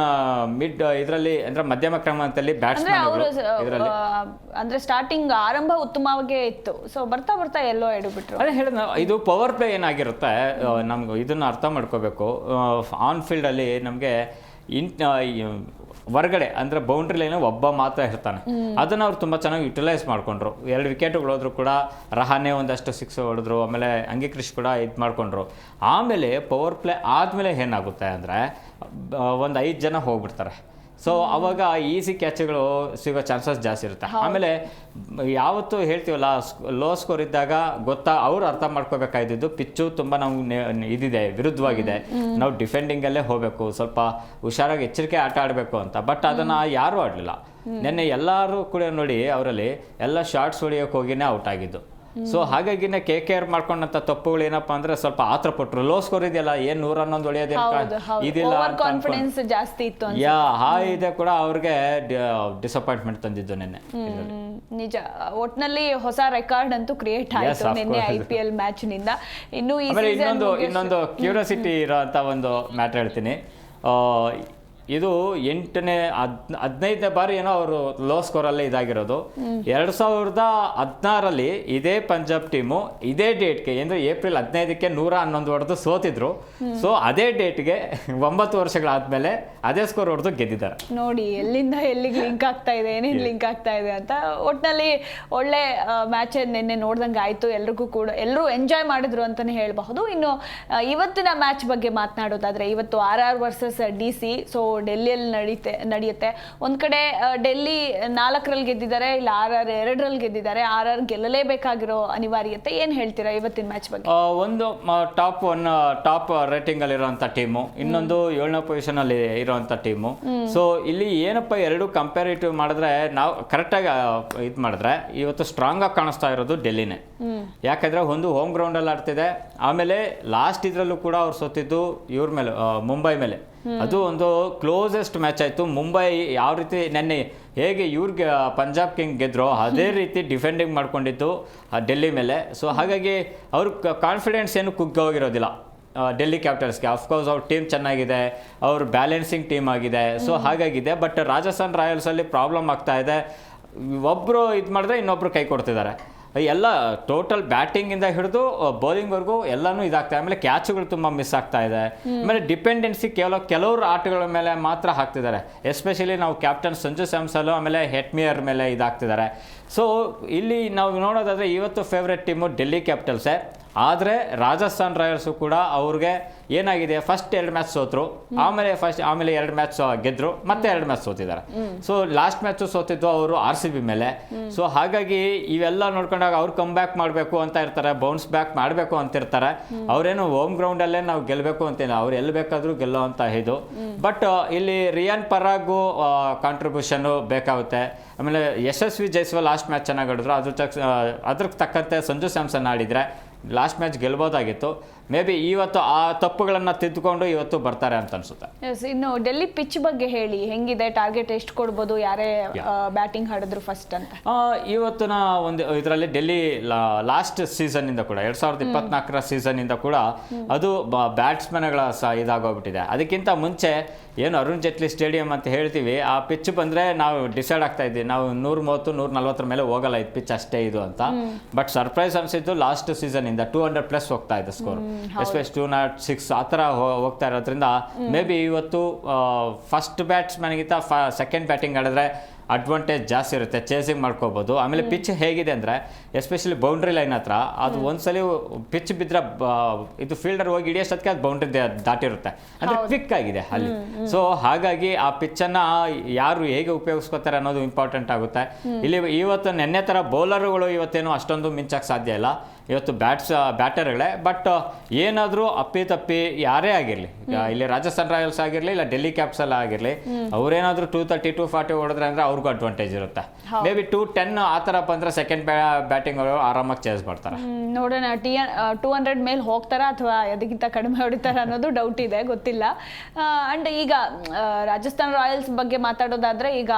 ಮಿಡ್ ಇದರಲ್ಲಿ ಅಂದ್ರೆ ಮಧ್ಯಮ ಕ್ರಮಾಂಕದಲ್ಲಿ ಬ್ಯಾಟ್ಸ್ಮನ್ ಇದರಲ್ಲಿ ಅಂದ್ರೆ ಸ್ಟಾರ್ಟಿಂಗ್ ಆರಂಭ ಉತ್ತಮವಾಗೇ ಇತ್ತು. ಸೊ ಬರ್ತಾ ಬರ್ತಾ ಎಲ್ಲೋ ಎಡಬಿಟ್ರು. ಅದೇ ಹೇಳಿದ್ನ, ಇದು ಪವರ್ ಪ್ಲೇ ಏನಾಗಿರುತ್ತೆ ನಮ್ಗೆ ಇದನ್ನ ಅರ್ಥ ಮಾಡ್ಕೋಬೇಕು. ಆನ್ ಫೀಲ್ಡಲ್ಲಿ ನಮಗೆ ಹೊರಗಡೆ ಅಂದರೆ ಬೌಂಡ್ರಿ ಲೈನ್ ಒಬ್ಬ ಮಾತ್ರ ಇರ್ತಾನೆ. ಅದನ್ನು ಅವ್ರು ತುಂಬ ಚೆನ್ನಾಗಿ ಯುಟಿಲೈಸ್ ಮಾಡಿಕೊಂಡ್ರು. 2 ವಿಕೆಟ್ಗಳು ಹೋದ್ರು ಕೂಡ ರಹಾನೆ ಒಂದಷ್ಟು 6 ಹೊಡೆದ್ರು. ಆಮೇಲೆ ಅಂಗೀಕೃಷ್ ಕೂಡ ಇದು ಮಾಡಿಕೊಂಡ್ರು. ಆಮೇಲೆ ಪವರ್ ಪ್ಲೇ ಆದಮೇಲೆ ಏನಾಗುತ್ತೆ ಅಂದರೆ ಒಂದು 5 ಜನ ಹೋಗ್ಬಿಡ್ತಾರೆ. ಸೊ ಅವಾಗ ಈಸಿ ಕ್ಯಾಚ್ಗಳು ಸಿಗೋ ಚಾನ್ಸಸ್ ಜಾಸ್ತಿ ಇರುತ್ತೆ. ಆಮೇಲೆ ಯಾವತ್ತೂ ಹೇಳ್ತೀವಲ್ಲ, ಲೋ ಸ್ಕೋರ್ ಇದ್ದಾಗ ಅವ್ರು ಅರ್ಥ ಮಾಡ್ಕೋಬೇಕಾಗಿದ್ದು ಪಿಚ್ಚು ತುಂಬ ನಾವು ಇದಿದೆ, ವಿರುದ್ಧವಾಗಿದೆ, ನಾವು ಡಿಫೆಂಡಿಂಗಲ್ಲೇ ಹೋಗಬೇಕು, ಸ್ವಲ್ಪ ಹುಷಾರಾಗಿ ಎಚ್ಚರಿಕೆ ಆಟ ಆಡಬೇಕು ಅಂತ. ಬಟ್ ಅದನ್ನು ಯಾರೂ ಆಡಲಿಲ್ಲ. ನೆನ್ನೆ ಎಲ್ಲರೂ ಕೂಡ ನೋಡಿ, ಅವರಲ್ಲಿ ಎಲ್ಲ ಶಾರ್ಟ್ಸ್ ಹೊಡಿಯೋಕೆ ಹೋಗಿನೇ ಔಟ್ ಆಗಿದ್ದು. ಸೊ ಹಾಗಾಗಿನೇ KKR ಮಾಡ್ಕೊಂಡಂತ ತಪ್ಪುಗಳು ಏನಪ್ಪ ಅಂದ್ರೆ ಸ್ವಲ್ಪ ಆತರ ಪಟ್ರು. ಲೋ ಸ್ಕೋರ್ ಇದೆಯಲ್ಲ, ಏನ್ 111 ಹೊಡೆಯೋದಿಲ್ಲ, ಇದಿಲ್ಲ ಕಾನ್ಫಿಡೆನ್ಸ್ ಜಾಸ್ತಿ ಇತ್ತು. ಇದೆ ಕೂಡ ಅವ್ರಿಗೆ ಡಿಸಪಾಯಿಂಟ್ಮೆಂಟ್ ತಂದಿದ್ದು ನೆನ್ನೆ. ನಿಜ, ಒಟ್ನಲ್ಲಿ ಹೊಸ ರೆಕಾರ್ಡ್ ಅಂತೂ ಕ್ರಿಯೇಟ್ ಆಯ್ತು ನಿನ್ನೆ IPL ಮ್ಯಾಚ್ ನಿಂದ. ಇನ್ನು ಇನ್ನೊಂದು ಕ್ಯೂರಿಯಾಸಿಟಿ ಇರೋ ಅಂತ ಒಂದು ಮ್ಯಾಟರ್ ಹೇಳ್ತೀನಿ. ಇದು 15ನೇ ಬಾರಿ ಏನೋ ಅವರು ಲೋ ಸ್ಕೋರಲ್ಲೇ ಇದಾಗಿರೋದು. 2016ರಲ್ಲಿ ಇದೇ ಪಂಜಾಬ್ ಟೀಮು ಇದೇ ಡೇಟ್ಗೆ ಅಂದರೆ ಏಪ್ರಿಲ್ 15ಕ್ಕೆ 111 ಹೊಡೆದು ಸೋತಿದ್ರು. ಸೊ ಅದೇ ಡೇಟ್ಗೆ 9 ವರ್ಷಗಳಾದ್ಮೇಲೆ ಅದೇ ಸ್ಕೋರ್ ಹೊಡೆದು ಗೆದ್ದಿದ್ದಾರೆ. ನೋಡಿ ಎಲ್ಲಿಂದ ಎಲ್ಲಿಗೆ ಲಿಂಕ್ ಆಗ್ತಾ ಇದೆ, ಏನೇನು ಲಿಂಕ್ ಆಗ್ತಾ ಇದೆ ಅಂತ. ಒಟ್ಟಿನಲ್ಲಿ ಒಳ್ಳೆ ಮ್ಯಾಚ್ ನಿನ್ನೆ ನೋಡ್ದಂಗೆ ಆಯಿತು. ಎಲ್ರಿಗೂ ಕೂಡ ಎಲ್ಲರೂ ಎಂಜಾಯ್ ಮಾಡಿದ್ರು ಅಂತಲೇ ಹೇಳಬಹುದು. ಇನ್ನು ಇವತ್ತಿನ ಮ್ಯಾಚ್ ಬಗ್ಗೆ ಮಾತನಾಡೋದಾದರೆ, ಇವತ್ತು RR ವರ್ಸಸ್ DC. ಸೊ ಡೆಲ್ಲಿಯಲ್ಲಿ ನಡೆಯುತ್ತೆ. ಒಂದು ಕಡೆ ಡೆಲ್ಲಿ 4ರಲ್ಲಿ ಗೆದ್ದಿದ್ದಾರೆ, ಇಲ್ಲ RR 2ರಲ್ಲಿ ಗೆದ್ದಿದ್ದಾರೆ. RR ಗೆಲ್ಲಲೇಬೇಕಾಗಿರೋ ಅನಿವಾರ್ಯತೆ. ಏನು ಹೇಳ್ತೀರಾ ಇವತ್ತಿನ ಮ್ಯಾಚ್ ಬಗ್ಗೆ? ಒಂದು ಟಾಪ್ ರೇಟಿಂಗ್ ಅಲ್ಲಿ ಇರುವಂತ ಟೀಮು, ಇನ್ನೊಂದು 7ನೇ ಪೊಸಿಷನ್ ಅಲ್ಲಿ ಇರುವಂತ ಟೀಮು. ಸೊ ಇಲ್ಲಿ ಏನಪ್ಪ ಎರಡು ಕಂಪ್ಯಾರಿಟಿವ್ ಮಾಡಿದ್ರೆ, ನಾವು ಕರೆಕ್ಟಾಗಿ ಇದು ಮಾಡಿದ್ರೆ ಇವತ್ತು ಸ್ಟ್ರಾಂಗ್ ಆಗಿ ಕಾಣಿಸ್ತಾ ಇರೋದು ಡೆಲ್ಲಿನೇ. ಯಾಕಂದ್ರೆ ಒಂದು ಹೋಮ್ ಗ್ರೌಂಡ್ ಅಲ್ಲಿ ಆಡ್ತಿದೆ. ಆಮೇಲೆ ಲಾಸ್ಟ್ ಇದ್ರಲ್ಲೂ ಕೂಡ ಅವ್ರು ಸೋತಿದ್ದು ಇವ್ರ ಮೇಲೆ, ಮುಂಬೈ ಮೇಲೆ. ಅದು ಒಂದು ಕ್ಲೋಸೆಸ್ಟ್ ಮ್ಯಾಚ್ ಆಯಿತು. ಮುಂಬೈ ಯಾವ ರೀತಿ ನೆನ್ನೆ ಹೇಗೆ ಇವ್ರಿಗೆ ಪಂಜಾಬ್ ಕಿಂಗ್ ಗೆದ್ರೋ ಅದೇ ರೀತಿ ಡಿಫೆಂಡಿಂಗ್ ಮಾಡ್ಕೊಂಡಿದ್ದು ಡೆಲ್ಲಿ ಮೇಲೆ. ಸೊ ಹಾಗಾಗಿ ಅವ್ರ ಕಾನ್ಫಿಡೆನ್ಸ್ ಏನು ಕುಗ್ಗೋಗಿರೋದಿಲ್ಲ ಡೆಲ್ಲಿ ಕ್ಯಾಪಿಟಲ್ಸ್ಗೆ. ಅಫ್ಕೋರ್ಸ್ ಅವ್ರ ಟೀಮ್ ಚೆನ್ನಾಗಿದೆ, ಅವ್ರ ಬ್ಯಾಲೆನ್ಸಿಂಗ್ ಟೀಮ್ ಆಗಿದೆ. ಸೊ ಹಾಗಾಗಿದೆ. ಬಟ್ ರಾಜಸ್ಥಾನ್ ರಾಯಲ್ಸಲ್ಲಿ ಪ್ರಾಬ್ಲಮ್ ಆಗ್ತಾ ಇದೆ. ಒಬ್ಬರು ಇದು ಮಾಡಿದ್ರೆ ಇನ್ನೊಬ್ರು ಕೈ ಕೊಡ್ತಿದ್ದಾರೆ. ಎಲ್ಲ ಟೋಟಲ್ ಬ್ಯಾಟಿಂಗಿಂದ ಹಿಡಿದು ಬೌಲಿಂಗ್ವರೆಗೂ ಎಲ್ಲನೂ ಇದಾಗ್ತಾ ಇದೆ. ಆಮೇಲೆ ಕ್ಯಾಚ್ಗಳು ತುಂಬ ಮಿಸ್ ಆಗ್ತಾ ಇದೆ. ಆಮೇಲೆ ಡಿಪೆಂಡೆನ್ಸಿ ಕೆಲವರು ಆಟಗಳ ಮೇಲೆ ಮಾತ್ರ ಹಾಕ್ತಿದ್ದಾರೆ. ಎಸ್ಪೆಷಲಿ ನಾವು ಕ್ಯಾಪ್ಟನ್ ಸಂಜು ಸ್ಯಾಮ್ಸನ್ ಆಮೇಲೆ ಹೆಟ್ಮಿಯರ್ ಮೇಲೆ ಇದಾಗ್ತಿದ್ದಾರೆ. ಸೊ ಇಲ್ಲಿ ನಾವು ನೋಡೋದಾದರೆ ಇವತ್ತು ಫೇವ್ರೆಟ್ ಟೀಮು ಡೆಲ್ಲಿ ಕ್ಯಾಪಿಟಲ್ಸೇ. ಆದರೆ ರಾಜಸ್ಥಾನ್ ರಾಯಲ್ಸು ಕೂಡ ಅವ್ರಿಗೆ ಏನಾಗಿದೆ, ಫಸ್ಟ್ 2 ಮ್ಯಾಚ್ ಸೋತರು, ಆಮೇಲೆ 2 ಮ್ಯಾಚ್ ಗೆದ್ರು, ಮತ್ತೆ 2 ಮ್ಯಾಚ್ ಸೋತಿದ್ದಾರೆ. ಸೊ ಲಾಸ್ಟ್ ಮ್ಯಾಚು ಸೋತಿದ್ದು ಅವರು RCB ಮೇಲೆ. ಸೊ ಹಾಗಾಗಿ ಇವೆಲ್ಲ ನೋಡ್ಕೊಂಡಾಗ ಅವ್ರು ಕಮ್ ಬ್ಯಾಕ್ ಮಾಡಬೇಕು ಅಂತ ಇರ್ತಾರೆ, ಬೌನ್ಸ್ ಬ್ಯಾಕ್ ಮಾಡಬೇಕು ಅಂತಿರ್ತಾರೆ. ಅವರೇನು ಹೋಮ್ ಗ್ರೌಂಡಲ್ಲೇ ನಾವು ಗೆಲ್ಲಬೇಕು ಅಂತಿಲ್ಲ, ಅವ್ರು ಎಲ್ಲಿ ಬೇಕಾದರೂ ಗೆಲ್ಲೋ ಅಂತ ಇದು. ಬಟ್ ಇಲ್ಲಿ ರಿಯಾನ್ ಪರಾಗು ಕಾಂಟ್ರಿಬ್ಯೂಷನ್ನು ಬೇಕಾಗುತ್ತೆ. ಆಮೇಲೆ ಯಶಸ್ವಿ ಜೈಸ್ವಾಲ್ ಲಾಸ್ಟ್ ಮ್ಯಾಚ್ ಚೆನ್ನಾಗಿ ಆಡಿದ್ರು. ಅದ್ರ ತಕ್ಕಂತೆ ಸಂಜು ಸ್ಯಾಮ್ಸನ್ ಆಡಿದರೆ ಲಾಸ್ಟ್ ಮ್ಯಾಚ್ ಗೆಲ್ಬೋದಾಗಿತ್ತು. ಮೇ ಬಿ ಇವತ್ತು ಆ ತಪ್ಪುಗಳನ್ನು ತಿದ್ದುಕೊಂಡು ಇವತ್ತು ಬರ್ತಾರೆ ಅಂತ ಅನ್ಸುತ್ತೆ. ಇನ್ನು ಡೆಲ್ಲಿ ಪಿಚ್ ಬಗ್ಗೆ ಹೇಳಿ, ಹೆಂಗಿದೆ, ಟಾರ್ಗೆಟ್ ಎಷ್ಟು ಕೊಡ್ಬೋದು, ಯಾರೇ ಬ್ಯಾಟಿಂಗ್ ಆಡಿದ್ರು ಫಸ್ಟ್ ಅಂತ? ಇವತ್ತಿನ ಒಂದು ಇದರಲ್ಲಿ ಡೆಲ್ಲಿ ಲಾಸ್ಟ್ ಸೀಸನ್ ಇಂದ ಕೂಡ 2024ರ ಸೀಸನ್ ಇಂದ ಕೂಡ ಅದು ಬ್ಯಾಟ್ಸ್ಮನ್ಗಳ ಇದಾಗೋಗ್ಬಿಟ್ಟಿದೆ. ಅದಕ್ಕಿಂತ ಮುಂಚೆ ಏನು ಅರುಣ್ ಜೇಟ್ಲಿ ಸ್ಟೇಡಿಯಂ ಅಂತ ಹೇಳ್ತೀವಿ, ಆ ಪಿಚ್ ಬಂದರೆ ನಾವು ಡಿಸೈಡ್ ಆಗ್ತಾ ಇದ್ವಿ ನಾವು 130-140 ಮೇಲೆ ಹೋಗಲ್ಲ ಇದು ಪಿಚ್ ಅಷ್ಟೇ ಇದು ಅಂತ. ಬಟ್ ಸರ್ಪ್ರೈಸ್ ಅನಿಸಿದ್ದು ಲಾಸ್ಟ್ ಸೀಸನ್ ಇಂದ 200+ ಹೋಗ್ತಾ ಇದೆ ಸ್ಕೋರ್, ಎಸ್ಪೆಷಲಿ 206 ಆ ಥರ ಹೋಗ್ತಾ ಇರೋದ್ರಿಂದ ಮೇ ಬಿ ಇವತ್ತು ಫಸ್ಟ್ ಬ್ಯಾಟ್ಸ್ಮನ್ಗಿಂತ ಸೆಕೆಂಡ್ ಬ್ಯಾಟಿಂಗ್ ಆಡಿದ್ರೆ ಅಡ್ವಾಂಟೇಜ್ ಜಾಸ್ತಿ ಇರುತ್ತೆ, ಚೇಸಿಂಗ್ ಮಾಡ್ಕೋಬೋದು. ಆಮೇಲೆ ಪಿಚ್ ಹೇಗಿದೆ ಅಂದರೆ ಎಸ್ಪೆಷಲಿ ಬೌಂಡ್ರಿ ಲೈನ್ ಹತ್ರ ಅದು ಒಂದ್ಸಲಿ ಪಿಚ್ ಬಿದ್ದರೆ ಇದು ಫೀಲ್ಡರ್ ಹೋಗಿ ಹಿಡಿಯೋಷ್ಟೊತ್ತಿಗೆ ಅದು ಬೌಂಡ್ರಿ ದಾಟಿರುತ್ತೆ, ಅಂದರೆ ಕ್ವಿಕ್ ಆಗಿದೆ ಅಲ್ಲಿ. ಸೊ ಹಾಗಾಗಿ ಆ ಪಿಚ್ಚನ್ನು ಯಾರು ಹೇಗೆ ಉಪಯೋಗಿಸ್ಕೋತಾರೆ ಅನ್ನೋದು ಇಂಪಾರ್ಟೆಂಟ್ ಆಗುತ್ತೆ ಇಲ್ಲಿ. ಇವತ್ತು ನೆನ್ನೆ ಥರ ಬೌಲರ್ಗಳು ಇವತ್ತೇನು ಅಷ್ಟೊಂದು ಮಿಂಚಕ್ಕೆ ಸಾಧ್ಯ ಇಲ್ಲ, ಇವತ್ತು ಬ್ಯಾಟರ್ಗಳೇ. ಬಟ್ ಏನಾದರೂ ಅಪ್ಪಿ ಯಾರೇ ಆಗಿರಲಿ, ಇಲ್ಲಿ ರಾಜಸ್ಥಾನ್ ರಾಯಲ್ಸ್ ಆಗಿರಲಿ ಇಲ್ಲ ಡೆಲ್ಲಿ ಕ್ಯಾಪಿಟಲ್ ಆಗಿರಲಿ, ಅವರೇನಾದರೂ 230-240 ಹೊಡೆದ್ರೆ ಅಂದರೆ ಅವ್ರಿಗೂ ಅಡ್ವಾಂಟೇಜ್ ಇರುತ್ತೆ. ಮೇ ಬಿ 210 ಆ ಥರ ಬಂದರೆ ಸೆಕೆಂಡ್ ಬ್ಯಾಟಿಂಗ್ ಅವರು ಆರಾಮಾಗಿ ಚೇಸ್ ಮಾಡ್ತಾರೆ. ನೋಡೋಣ 200 ಮೇಲೆ ಹೋಗ್ತಾರಾ ಅಥವಾ ಅದಕ್ಕಿಂತ ಕಡಿಮೆ ಹೊಡಿತಾರ ಅನ್ನೋದು ಡೌಟ್ ಇದೆ, ಗೊತ್ತಿಲ್ಲ. ಅಂಡ್ ಈಗ ರಾಜಸ್ಥಾನ್ ರಾಯಲ್ಸ್ ಬಗ್ಗೆ ಮಾತಾಡೋದಾದ್ರೆ, ಈಗ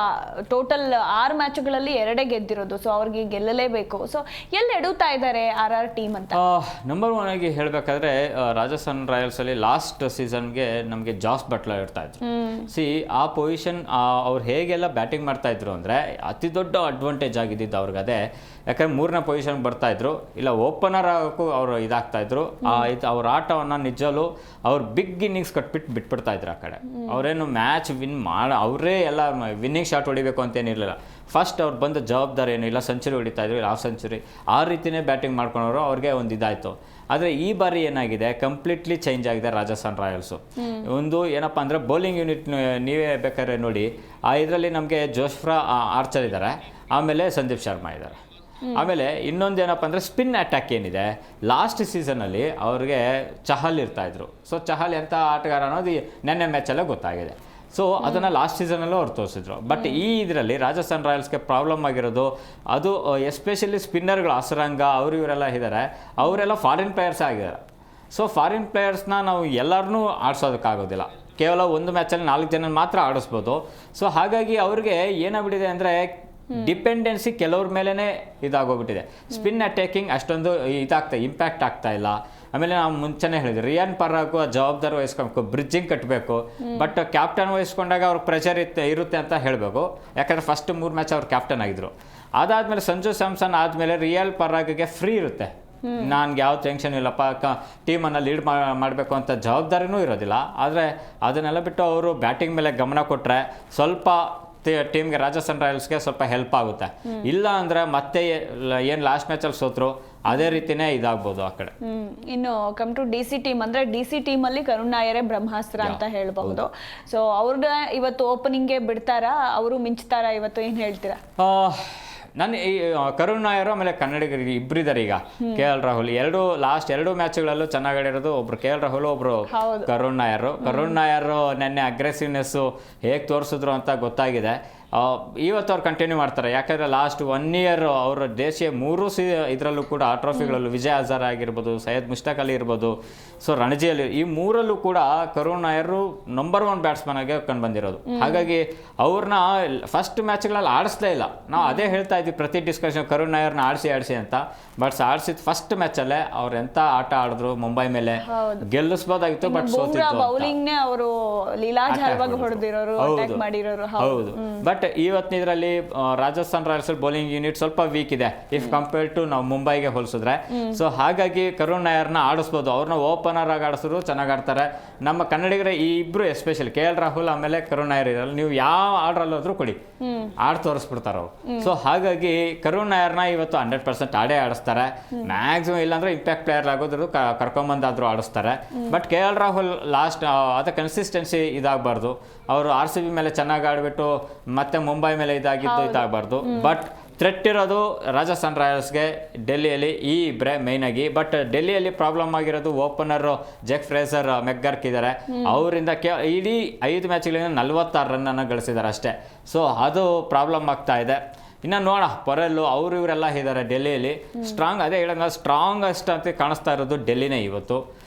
ಟೋಟಲ್ 6 ಮ್ಯಾಚ್ಗಳಲ್ಲಿ 2 ಗೆದ್ದಿರೋದು, ಸೊ ಅವ್ರಿಗೆ ಗೆಲ್ಲಲೇಬೇಕು. ಸೊ ಎಲ್ಲಿ ಎಡುತ್ತಾ ಇದ್ದಾರೆ RR ಟೀಮ್ ಅಂತ? ನಂಬರ್ 1 ಆಗಿ ಹೇಳಬೇಕಾದ್ರೆ ರಾಜಸ್ಥಾನ್ ರಾಯಲ್ಸ್ ಅಲ್ಲಿ ಲಾಸ್ಟ್ ಸೀಸನ್ಗೆ ನಮಗೆ ಜಾಸ್ ಬಟ್ಲರ್ ಇರ್ತಾ ಇದ್ರು. ಆ ಪೊಸಿಷನ್ ಅವ್ರು ಹೇಗೆಲ್ಲ ಬ್ಯಾಟಿಂಗ್ ಮಾಡ್ತಾ ಇದ್ರು ಅಂದರೆ ಅತಿ ದೊಡ್ಡ ಅಡ್ವಾಂಟೇಜ್ ಆಗಿದ್ದು ಅವ್ರಿಗೆ ಅದೇ. ಯಾಕಂದ್ರೆ 3ನೇ ಪೊಸಿಷನ್ ಬರ್ತಾ ಇದ್ರು, ಇಲ್ಲ ಓಪನರ್ ಆಗೋಕ್ಕೂ ಅವರು ಇದಾಗ್ತಾ ಇದ್ರು. ಅವ್ರ ಆಟವನ್ನು ನಿಜವೂ ಅವ್ರು ಬಿಗ್ ಇನ್ನಿಂಗ್ಸ್ ಬಿಟ್ಬಿಡ್ತಾ ಇದ್ರು ಆ ಕಡೆ. ಅವರೇನು ಮ್ಯಾಚ್ ವಿನ್ ಅವರೇ ಎಲ್ಲ ವಿನ್ನಿಂಗ್ ಶಾಟ್ ಹೊಡಿಬೇಕು ಅಂತೇನಿರಲಿಲ್ಲ. ಫಸ್ಟ್ ಅವ್ರು ಬಂದ ಜವಾಬ್ದಾರಿ ಏನು ಇಲ್ಲ, ಸೆಂಚುರಿ ಹೊಡಿತಾ ಇದ್ರು, ಇಲ್ಲ 1/2 ಸೆಂಚುರಿ ಆ ರೀತಿಯೇ ಬ್ಯಾಟಿಂಗ್ ಮಾಡ್ಕೊಂಡವರು, ಅವ್ರಿಗೆ ಒಂದು ಇದಾಯಿತು. ಆದರೆ ಈ ಬಾರಿ ಏನಾಗಿದೆ, ಕಂಪ್ಲೀಟ್ಲಿ ಚೇಂಜ್ ಆಗಿದೆ ರಾಜಸ್ಥಾನ್ ರಾಯಲ್ಸು. ಒಂದು ಏನಪ್ಪ ಅಂದರೆ ಬೌಲಿಂಗ್ ಯೂನಿಟ್ ನೀವೇ ಬೇಕಾದ್ರೆ ನೋಡಿ, ಇದರಲ್ಲಿ ನಮಗೆ ಜೋಶ್ರಾ ಆರ್ಚರ್ ಇದ್ದಾರೆ, ಆಮೇಲೆ ಸಂದೀಪ್ ಶರ್ಮಾ ಇದ್ದಾರೆ. ಆಮೇಲೆ ಇನ್ನೊಂದು ಏನಪ್ಪ ಅಂದರೆ ಸ್ಪಿನ್ ಅಟ್ಯಾಕ್ ಏನಿದೆ, ಲಾಸ್ಟ್ ಸೀಸನಲ್ಲಿ ಅವ್ರಿಗೆ ಚಹಲ್ ಇರ್ತಾಯಿದ್ರು. ಸೊ ಚಹಲ್ ಎಂಥ ಆಟಗಾರ ಅನ್ನೋದು ನೆನ್ನೆ ಮ್ಯಾಚಲ್ಲೇ ಗೊತ್ತಾಗಿದೆ. ಸೊ ಅದನ್ನು ಲಾಸ್ಟ್ ಸೀಸನಲ್ಲೂ ಅವ್ರು ತೋರಿಸಿದ್ರು. ಬಟ್ ಈ ಇದರಲ್ಲಿ ರಾಜಸ್ಥಾನ್ ರಾಯಲ್ಸ್ಗೆ ಪ್ರಾಬ್ಲಮ್ ಆಗಿರೋದು ಅದು ಎಸ್ಪೆಷಲಿ ಸ್ಪಿನ್ನರ್ಗಳು ಅಸರಂಗ ಅವರು ಇವರೆಲ್ಲ ಇದ್ದಾರೆ, ಅವರೆಲ್ಲ ಫಾರಿನ್ ಪ್ಲೇಯರ್ಸ್ ಆಗಿದ್ದಾರೆ. ಸೊ ಫಾರಿನ್ ಪ್ಲೇಯರ್ಸ್ನ ನಾವು ಎಲ್ಲರನ್ನೂ ಆಡಿಸೋದಕ್ಕಾಗೋದಿಲ್ಲ, ಕೇವಲ ಒಂದು ಮ್ಯಾಚಲ್ಲಿ 4 ಜನ ಮಾತ್ರ ಆಡಿಸ್ಬೋದು. ಸೊ ಹಾಗಾಗಿ ಅವ್ರಿಗೆ ಏನಾಗ್ಬಿಟ್ಟಿದೆ ಅಂದರೆ ಡಿಪೆಂಡೆನ್ಸಿ ಕೆಲವ್ರ ಮೇಲೇ ಇದಾಗೋಗ್ಬಿಟ್ಟಿದೆ. ಸ್ಪಿನ್ ಅಟ್ಯಾಕಿಂಗ್ ಅಷ್ಟೊಂದು ಇಂಪ್ಯಾಕ್ಟ್ ಆಗ್ತಾ ಇಲ್ಲ. ಆಮೇಲೆ ನಾವು ಮುಂಚೆನೇ ಹೇಳಿದ್ವಿ, ರಿಯಾನ್ ಪರಾಗೂ ಜವಾಬ್ದಾರಿ ವಹಿಸ್ಕೊಬೇಕು, ಬ್ರಿಡ್ಜಿಂಗ್ ಕಟ್ಟಬೇಕು. ಬಟ್ ಕ್ಯಾಪ್ಟನ್ ವಹಿಸ್ಕೊಂಡಾಗ ಅವ್ರಿಗೆ ಪ್ರೆಷರ್ ಇರುತ್ತೆ ಅಂತ ಹೇಳಬೇಕು, ಯಾಕಂದರೆ ಫಸ್ಟ್ 3 ಮ್ಯಾಚ್ ಅವ್ರು ಕ್ಯಾಪ್ಟನ್ ಆಗಿದ್ರು. ಅದಾದಮೇಲೆ ಸಂಜು ಸ್ಯಾಮ್ಸನ್ ಆದಮೇಲೆ ರಿಯಾನ್ ಪರಾಗ್ಗೆ ಫ್ರೀ ಇರುತ್ತೆ, ನನಗೆ ಯಾವ ಟೆನ್ಷನ್ ಇಲ್ಲಪ್ಪ, ಟೀಮನ್ನು ಲೀಡ್ ಮಾಡಬೇಕು ಅಂತ ಜವಾಬ್ದಾರಿನೂ ಇರೋದಿಲ್ಲ. ಆದರೆ ಅದನ್ನೆಲ್ಲ ಬಿಟ್ಟು ಅವರು ಬ್ಯಾಟಿಂಗ್ ಮೇಲೆ ಗಮನ ಕೊಟ್ಟರೆ ಸ್ವಲ್ಪ ಟೀಮ್ಗೆ ರಾಜಸ್ಥಾನ್ ರಾಯಲ್ಸ್ಗೆ ಸ್ವಲ್ಪ ಹೆಲ್ಪ್ ಆಗುತ್ತೆ. ಇಲ್ಲ ಅಂದರೆ ಮತ್ತೆ ಏನು ಲಾಸ್ಟ್ ಮ್ಯಾಚಲ್ಲಿ ಸೋತರು ಅದೇ ರೀತಿನೇ ಇದಾಗ್ಬೋದು ಆ ಕಡೆ. ಇನ್ನು ಕಮ್ ಟು DC ಟೀಮ್ ಅಂದರೆ DC ಟೀಮಲ್ಲಿ ಕರುಣ್ ನಾಯರೇ ಬ್ರಹ್ಮಾಸ್ತ್ರ ಅಂತ ಹೇಳಬಹುದು. ಸೊ ಅವ್ರನ್ನ ಇವತ್ತು ಓಪನಿಂಗ್ಗೆ ಬಿಡ್ತಾರಾ, ಅವರು ಮಿಂಚ್ತಾರಾ ಇವತ್ತು, ಏನು ಹೇಳ್ತೀರಾ? ನಾನು ಈ ಕರುಣ್ ನಾಯರ್ ಆಮೇಲೆ ಕನ್ನಡಿಗರಿಗೆ ಇಬ್ಬರಿದ್ದಾರೆ. ಈಗ KL ರಾಹುಲ್ ಲಾಸ್ಟ್ 2 ಮ್ಯಾಚ್ಗಳಲ್ಲೂ ಚೆನ್ನಾಗಿ ಆಡಿರೋದು, ಒಬ್ರು KL ರಾಹುಲ್, ಒಬ್ರು ಕರುಣ್ ನಾಯರ್ ನೆನ್ನೆ ಅಗ್ರೆಸಿವ್ನೆಸ್ಸು ಹೇಗೆ ತೋರಿಸಿದ್ರು ಅಂತ ಗೊತ್ತಾಗಿದೆ. ಇವತ್ತು ಅವ್ರು ಕಂಟಿನ್ಯೂ ಮಾಡ್ತಾರೆ, ಯಾಕಂದರೆ ಲಾಸ್ಟ್ 1 ಇಯರ್ ಅವರ ದೇಶೀಯ 3 ಇದರಲ್ಲೂ ಕೂಡ ಟ್ರೋಫಿಗಳಲ್ಲೂ ವಿಜಯ್ ಹಜಾರೆ ಆಗಿರ್ಬೋದು, ಸೈಯದ್ ಮುಷ್ತಾಕ್ ಅಲಿ ಇರ್ಬೋದು, ಸೊ ರಣಜಿಯಲ್ಲಿ ಈ 3ರಲ್ಲೂ ಕೂಡ ಕರುಣ್ ನಾಯರ್ ನಂಬರ್ 1 ಬ್ಯಾಟ್ಸ್ಮನ್ ಆಗಿ ಕಂಡು ಬಂದಿರೋದು. ಹಾಗಾಗಿ ಅವ್ರನ್ನ ಫಸ್ಟ್ ಮ್ಯಾಚ್ಗಳಲ್ಲಿ ಆಡಿಸ್ಲೇ ಇಲ್ಲ. ನಾವು ಅದೇ ಹೇಳ್ತಾ ಇದ್ವಿ ಪ್ರತಿ ಡಿಸ್ಕಷನ್, ಕರುಣ್ ನಾಯರ್ನ ಆಡಿಸಿ ಅಂತ. ಬಟ್ ಆಡಿಸಿದ ಫಸ್ಟ್ ಮ್ಯಾಚಲ್ಲೇ ಅವ್ರು ಎಂಥ ಆಟ ಆಡಿದ್ರು, ಮುಂಬೈ ಮೇಲೆ ಗೆಲ್ಲಿಸ್ಬೋದಾಗಿತ್ತು, ಬಟ್ ಸೋತಿದ್ರು. ಬೌಲಿಂಗ್ನೇ ಅವರು ಲೀಲಾಜಾಲವಾಗಿ ಹೊಡೆದಿರೋರು, ಅಟ್ಯಾಕ್ ಮಾಡಿರೋರು. ಹೌದು, ಬಟ್ ಇವತ್ತಿನ ಇದರಲ್ಲಿ ರಾಜಸ್ಥಾನ್ ರಾಯಲ್ಸ್ ಬೌಲಿಂಗ್ ಯೂನಿಟ್ ಸ್ವಲ್ಪ ವೀಕ್ ಇದೆ ಇಫ್ ಕಂಪೇರ್ ಟು ನಾವು ಮುಂಬೈಗೆ ಹೋಲಿಸಿದ್ರೆ. ಸೊ ಹಾಗಾಗಿ ಕರುಣ್ ನಾಯರ್ನ ಆಡಿಸ್ಬೋದು, ಅವ್ರನ್ನ ಓಪನರ್ ಆಗಿ ಆಡಿಸಿದ್ರು ಚೆನ್ನಾಗಿ ಆಡ್ತಾರೆ. ನಮ್ಮ ಕನ್ನಡಿಗರ ಈ ಇಬ್ರು ಎಸ್ಪೆಷಲಿ KL ರಾಹುಲ್ ಆಮೇಲೆ ಕರುಣ್ ನಾಯರ್ ಇರಲ್ಲ, ನೀವು ಯಾವ ಆರ್ಡ್ರಲ್ಲಿ ಹೋದ್ರೂ ಕೊಡಿ, ಆಡ್ ತೋರಿಸ್ಬಿಡ್ತಾರೆ ಅವರು. ಸೊ ಹಾಗಾಗಿ ಕರುಣ್ ನಾಯರ್ನ ಇವತ್ತು 100% ಆಡೇ ಆಡಿಸ್ತಾರೆ. ಮ್ಯಾಕ್ಸಿಮಮ್ ಇಲ್ಲಾಂದ್ರೆ ಇಂಪ್ಯಾಕ್ಟ್ ಪ್ಲೇಯರ್ ಆಗೋದ್ರು ಕರ್ಕೊಂಬಂದಾದ್ರೂ ಆಡಿಸ್ತಾರೆ. ಬಟ್ KL ರಾಹುಲ್ ಲಾಸ್ಟ್ ಅದ ಕನ್ಸಿಸ್ಟೆನ್ಸಿ ಇದಾಗಬಾರ್ದು, ಅವರು RCB ಮೇಲೆ ಚೆನ್ನಾಗಿ ಆಡ್ಬಿಟ್ಟು ಮತ್ತೆ ಮುಂಬೈ ಮೇಲೆ ಇದಾಗಬಾರ್ದು. ಬಟ್ ಥ್ರೆಟ್ ಇರೋದು ರಾಜಸ್ಥಾನ್ ರಾಯಲ್ಸ್ಗೆ ಡೆಲ್ಲಿಯಲ್ಲಿ ಈ ಇಬ್ಬರೇ ಮೇಯ್ನ್ ಆಗಿ. ಬಟ್ ಡೆಲ್ಲಿಯಲ್ಲಿ ಪ್ರಾಬ್ಲಮ್ ಆಗಿರೋದು ಓಪನರ್ ಜೆಕ್ ಫ್ರೇಸರ್ ಮೆಕ್ಗರ್ಕ್ ಇದ್ದಾರೆ, ಅವರಿಂದ ಇಡೀ 5 ಮ್ಯಾಚ್ಗಳಿಂದ 46 ರನ್ನನ್ನು ಗಳಿಸಿದ್ದಾರೆ ಅಷ್ಟೇ. ಸೊ ಅದು ಪ್ರಾಬ್ಲಮ್ ಆಗ್ತಾ ಇದೆ. ಇನ್ನು ನೋಡ ಪೊರೆಲ್ಲು ಅವರು ಇವರೆಲ್ಲ ಇದ್ದಾರೆ ಡೆಲ್ಲಿಯಲ್ಲಿ ಸ್ಟ್ರಾಂಗ್. ಅದೇ ಹೇಳಂಗ ಸ್ಟ್ರಾಂಗ್ ಅಷ್ಟು ಅಂತ ಕಾಣಿಸ್ತಾ ಇರೋದು ಡೆಲ್ಲಿನೇ ಇವತ್ತು.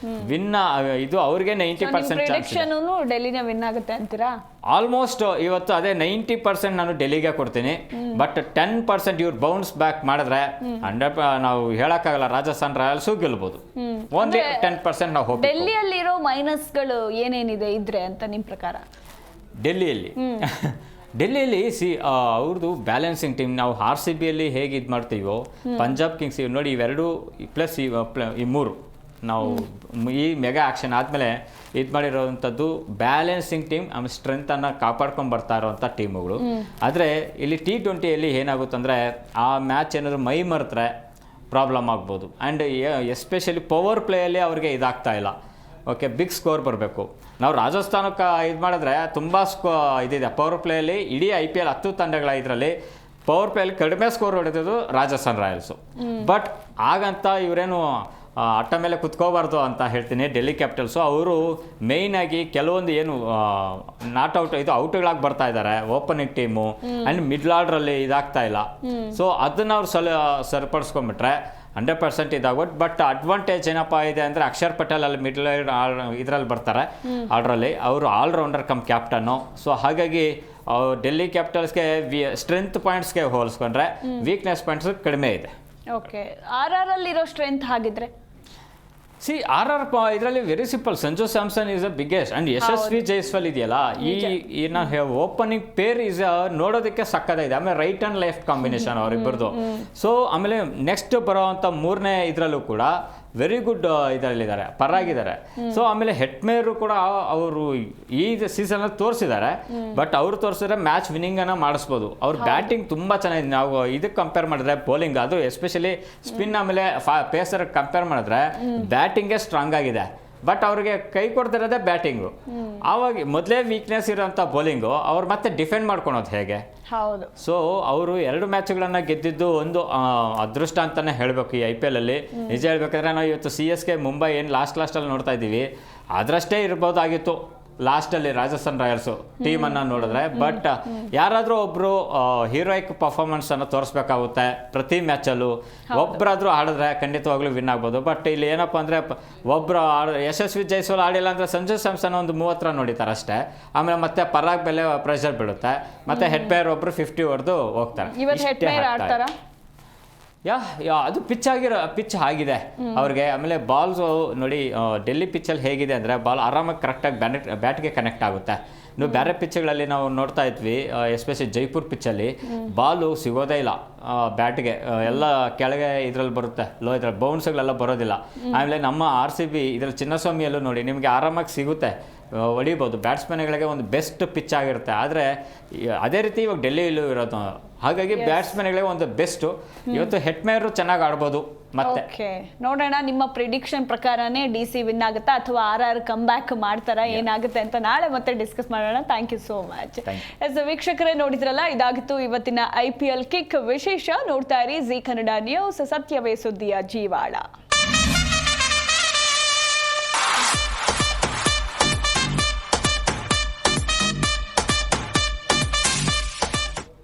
ವಿನ್ ಇದು ಅವ್ರಿಗೆ 90% ಚಾನ್ಸ್ ಇದೆ. ಡೆಲ್ಲಿನೇ ವಿನ್ ಆಗುತ್ತೆ ಅಂತೀರಾ? ಆಲ್ಮೋಸ್ಟ್ ಇವತ್ತು ಅದೇ 90% ನಾನು ಡೆಲ್ಲಿಗೆ ಕೊಡ್ತೀನಿ. ಬಟ್ 10% ಇವ್ರು ಬೌನ್ಸ್ ಬ್ಯಾಕ್ ಮಾಡಿದ್ರೆ 100 ನಾವು ಹೇಳಕ್ಕಾಗಲ್ಲ, ರಾಜಸ್ಥಾನ್ ರಾಯಲ್ಸು ಗೆಲ್ಬಹುದು. ಓನ್ಲಿ 10% ನಾವು ಹೋಗ್ತೀವಿ. ಡೆಲ್ಲಿಯಲ್ಲಿರೋ ಮೈನಸ್ಗಳು ಏನೇನಿದೆ ಇದ್ರೆ ಅಂತ ನಿಮ್ಮ ಪ್ರಕಾರ? ಡೆಲ್ಲಿಯಲ್ಲಿ ಅವ್ರದ್ದು ಬ್ಯಾಲೆನ್ಸಿಂಗ್ ಟೀಮ್. ನಾವು RCBಯಲ್ಲಿ ಹೇಗೆ ಇದು ಮಾಡ್ತೀವೋ ಪಂಜಾಬ್ ಕಿಂಗ್ಸ್ ನೋಡಿ, ಇವೆರಡು ಪ್ಲಸ್ ಈ ಮೂರು ನಾವು ಈ ಮೆಗಾ ಆಕ್ಷನ್ ಆದಮೇಲೆ ಇದು ಮಾಡಿರೋವಂಥದ್ದು ಬ್ಯಾಲೆನ್ಸಿಂಗ್ ಟೀಮ್. ಆಮೇಲೆ ಸ್ಟ್ರೆಂತನ್ನು ಕಾಪಾಡ್ಕೊಂಡು ಬರ್ತಾ ಇರೋವಂಥ ಟೀಮುಗಳು. ಆದರೆ ಇಲ್ಲಿ T20ಯಲ್ಲಿ ಏನಾಗುತ್ತಂದರೆ ಆ ಮ್ಯಾಚ್ ಏನಾದರೂ ಮೈ ಮರೆತ್ರೆ ಪ್ರಾಬ್ಲಮ್ ಆಗ್ಬೋದು. ಆ್ಯಂಡ್ ಎಸ್ಪೆಷಲಿ ಪವರ್ ಪ್ಲೇಯಲ್ಲಿ ಅವ್ರಿಗೆ ಇದಾಗ್ತಾ ಇಲ್ಲ. ಓಕೆ, ಬಿಗ್ ಸ್ಕೋರ್ ಬರಬೇಕು. ನಾವು ರಾಜಸ್ಥಾನಕ್ಕೆ ಇದು ಮಾಡಿದ್ರೆ ತುಂಬ ಇದಿದೆ ಪವರ್ ಪ್ಲೇಯಲ್ಲಿ. ಇಡೀ IPL 10 ತಂಡಗಳ ಇದರಲ್ಲಿ ಪವರ್ ಪ್ಲೇಯಲ್ಲಿ ಕಡಿಮೆ ಸ್ಕೋರ್ ಹೊಡೆದಿದ್ದು ರಾಜಸ್ಥಾನ್ ರಾಯಲ್ಸು. ಬಟ್ ಹಾಗಂತ ಇವರೇನು ಅಟ್ಟ ಮೇಲೆ ಕುತ್ಕೋಬಾರ್ದು ಅಂತ ಹೇಳ್ತೀನಿ. ಡೆಲ್ಲಿ ಕ್ಯಾಪಿಟಲ್ಸು ಅವರು ಮೇಯ್ನಾಗಿ ಕೆಲವೊಂದು ಏನು ನಾಟ್ ಔಟ್ ಔಟ್ಗಳಾಗಿ ಬರ್ತಾ ಇದ್ದಾರೆ ಓಪನಿಂಗ್ ಟೀಮು ಆ್ಯಂಡ್ ಮಿಡ್ಲ್ ಆರ್ಡ್ರಲ್ಲಿ ಇದಾಗ್ತಾ ಇಲ್ಲ. ಸೊ ಅದನ್ನು ಅವ್ರು ಸರಿಪಡಿಸ್ಕೊಂಡ್ಬಿಟ್ರೆ 100% ಇದಾಗ್ಬೋದು. ಬಟ್ ಅಡ್ವಾಂಟೇಜ್ ಏನಪ್ಪ ಇದೆ ಅಂದರೆ ಅಕ್ಷರ್ ಪಟೇಲ್ ಅಲ್ಲಿ ಮಿಡ್ಲ್ ಇದರಲ್ಲಿ ಬರ್ತಾರೆ ಆರ್ಡ್ರಲ್ಲಿ. ಅವರು ಆಲ್ರೌಂಡರ್ ಕಮ್ ಕ್ಯಾಪ್ಟನ್ನು. ಸೊ ಹಾಗಾಗಿ ಡೆಲ್ಲಿ ಕ್ಯಾಪಿಟಲ್ಸ್ಗೆ ಸ್ಟ್ರೆಂತ್ ಪಾಯಿಂಟ್ಸ್ಗೆ ಹೋಲಿಸ್ಕೊಂಡ್ರೆ ವೀಕ್ನೆಸ್ ಪಾಯಿಂಟ್ಸ್ ಕಡಿಮೆ ಇದೆ. ಓಕೆ, RRರಲ್ಲಿರೋ ಸ್ಟ್ರೆಂತ್ ಹಾಗಿದ್ರೆ ಇದರಲ್ಲಿ very simple. Sanju Samson is the biggest. And Yashasvi Jaiswal ಇದೆಯಲ್ಲ, ಈ ಓಪನಿಂಗ್ ಪೇರ್ ಈಸ್ ನೋಡೋದಕ್ಕೆ ಸಕ್ಕದಾಗಿದೆ. ಆಮೇಲೆ ರೈಟ್ ಆ್ಯಂಡ್ ಲೆಫ್ಟ್ ಕಾಂಬಿನೇಷನ್ ಅವರಿಬ್ಬರದು. ಸೊ ಆಮೇಲೆ ನೆಕ್ಸ್ಟ್ ಬರೋವಂಥ 3ನೇ ಇದರಲ್ಲೂ ಕೂಡ ವೆರಿ ಗುಡ್ ಇದರಲ್ಲಿದ್ದಾರೆ, ಪರಾಗಿದ್ದಾರೆ. ಸೊ ಆಮೇಲೆ ಹೆಟ್ಮೇರು ಕೂಡ ಅವರು ಈ ಸೀಸನಲ್ಲಿ ತೋರಿಸಿದ್ದಾರೆ. ಬಟ್ ಅವ್ರು ತೋರಿಸಿದ್ರೆ ಮ್ಯಾಚ್ ವಿನ್ನಿಂಗನ್ನು ಮಾಡಿಸ್ಬೋದು. ಅವ್ರ ಬ್ಯಾಟಿಂಗ್ ತುಂಬ ಚೆನ್ನಾಗಿದೆ. ನಾವು ಇದಕ್ಕೆ ಕಂಪೇರ್ ಮಾಡಿದ್ರೆ ಬೌಲಿಂಗ್, ಅದು ಎಸ್ಪೆಷಲಿ ಸ್ಪಿನ್ ಆಮೇಲೆ ಪೇಸರ್ ಕಂಪೇರ್ ಮಾಡಿದ್ರೆ ಬ್ಯಾಟಿಂಗೇ ಸ್ಟ್ರಾಂಗ್ ಆಗಿದೆ. ಬಟ್ ಅವ್ರಿಗೆ ಕೈ ಕೊಡ್ತಿರೋದೇ ಬ್ಯಾಟಿಂಗು. ಆವಾಗ ಮೊದಲೇ ವೀಕ್ನೆಸ್ ಇರೋಂಥ ಬೌಲಿಂಗು ಅವ್ರು ಮತ್ತೆ ಡಿಫೆಂಡ್ ಮಾಡ್ಕೊಳೋದು ಹೇಗೆ? ಹೌದು. ಸೊ ಅವರು 2 ಮ್ಯಾಚ್ಗಳನ್ನು ಗೆದ್ದಿದ್ದು ಒಂದು ಅದೃಷ್ಟ ಅಂತಲೇ ಹೇಳಬೇಕು ಈ IPL ಅಲ್ಲಿ. ನಿಜ ಹೇಳ್ಬೇಕಾದ್ರೆ ನಾವು ಇವತ್ತು CSK ಮುಂಬೈ ಏನು ಲಾಸ್ಟಲ್ಲಿ ನೋಡ್ತಾ ಇದ್ದೀವಿ, ಅದರಷ್ಟೇ ಇರ್ಬೋದಾಗಿತ್ತು ಲಾಸ್ಟಲ್ಲಿ ರಾಜಸ್ಥಾನ್ ರಾಯಲ್ಸು ಟೀಮನ್ನು ನೋಡಿದ್ರೆ. ಬಟ್ ಯಾರಾದರೂ ಒಬ್ಬರು ಹೀರೋಯಿಕ್ ಪರ್ಫಾರ್ಮೆನ್ಸನ್ನು ತೋರಿಸ್ಬೇಕಾಗುತ್ತೆ ಪ್ರತಿ ಮ್ಯಾಚಲ್ಲೂ. ಒಬ್ಬರಾದರೂ ಆಡಿದ್ರೆ ಖಂಡಿತವಾಗ್ಲೂ ವಿನ್ ಆಗ್ಬೋದು. ಬಟ್ ಇಲ್ಲಿ ಏನಪ್ಪ ಅಂದರೆ ಒಬ್ಬರು ಯಶಸ್ವಿ ಜೈಸ್ವಾಲ್ ಆಡಿಲ್ಲ ಅಂದರೆ ಸಂಜು ಸ್ಯಾಮ್ಸನ್ ಒಂದು 30 ರನ್ ಹೊಡಿತಾರೆ ಅಷ್ಟೇ. ಆಮೇಲೆ ಮತ್ತೆ ಪರಾಗ್ ಮೇಲೆ ಪ್ರೆಷರ್ ಬೀಳುತ್ತೆ. ಮತ್ತೆ ಹೆಡ್ ಪ್ಲೇಯರ್ ಒಬ್ಬರು 50 ಹೊಡೆದು ಹೋಗ್ತಾರೆ. ಅದು ಪಿಚ್ ಆಗಿದೆ ಅವ್ರಿಗೆ. ಆಮೇಲೆ ಬಾಲ್ಸು ನೋಡಿ, ಡೆಲ್ಲಿ ಪಿಚ್ಚಲ್ಲಿ ಹೇಗಿದೆ ಅಂದರೆ ಬಾಲ್ ಆರಾಮಾಗಿ ಕರೆಕ್ಟಾಗಿ ಬ್ಯಾಟ್ಗೆ ಕನೆಕ್ಟ್ ಆಗುತ್ತೆ. ನೀವು ಬೇರೆ ಪಿಚ್ಗಳಲ್ಲಿ ನಾವು ನೋಡ್ತಾ ಇದ್ವಿ, ಎಸ್ಪೆಷಲಿ ಜೈಪುರ್ ಪಿಚ್ಚಲ್ಲಿ ಬಾಲು ಸಿಗೋದೇ ಇಲ್ಲ ಬ್ಯಾಟ್ಗೆ, ಎಲ್ಲ ಕೆಳಗೆ ಇದರಲ್ಲಿ ಬರುತ್ತೆ, ಇದ್ರಲ್ಲಿ ಬೌನ್ಸ್ಗಳೆಲ್ಲ ಬರೋದಿಲ್ಲ. ಆಮೇಲೆ ನಮ್ಮ RCB ಇದರಲ್ಲಿ ಚಿನ್ನಸ್ವಾಮಿಯಲ್ಲೂ ನೋಡಿ ನಿಮಗೆ ಆರಾಮಾಗಿ ಸಿಗುತ್ತೆ, ಹೊಡಿಬೋದು. ಬ್ಯಾಟ್ಸ್ಮನ್ಗಳಿಗೆ ಒಂದು ಬೆಸ್ಟ್ ಪಿಚ್ ಆಗಿರುತ್ತೆ. ಆದರೆ ಅದೇ ರೀತಿ ಇವಾಗ ಡೆಲ್ಲಿಯಲ್ಲೂ ಇರೋದು. ಹಾಗಾಗಿ ಬ್ಯಾಟ್ಸ್ಮನ್ಗಳಿಗೆ ಒಂದು ಬೆಸ್ಟು. ಇವತ್ತು ಹೆಟ್ಮೇರು ಚೆನ್ನಾಗಿ ಆಡ್ಬೋದು. ಮತ್ತೆ ನೋಡೋಣ, ನಿಮ್ಮ ಪ್ರಿಡಿಕ್ಷನ್ ಪ್ರಕಾರನೇ DC ವಿನ್ ಆಗುತ್ತಾ ಅಥವಾ RR ಕಮ್ ಬ್ಯಾಕ್ ಮಾಡ್ತಾರಾ, ಏನಾಗುತ್ತೆ ಅಂತ ನಾಳೆ ಮತ್ತೆ ಡಿಸ್ಕಸ್ ಮಾಡೋಣ. Thank you so much. ವೀಕ್ಷಕರೇ, ನೋಡಿದ್ರಲ್ಲ, ಇದಾಗಿತ್ತು ಇವತ್ತಿನ IPL ಕಿಕ್ ವಿಶೇಷ. ನೋಡ್ತಾ ಇರಿ ಜಿ ಕನ್ನಡ ನ್ಯೂಸ್, ಸತ್ಯವೇ ಸುದ್ದಿಯ ಜೀವಾಳ.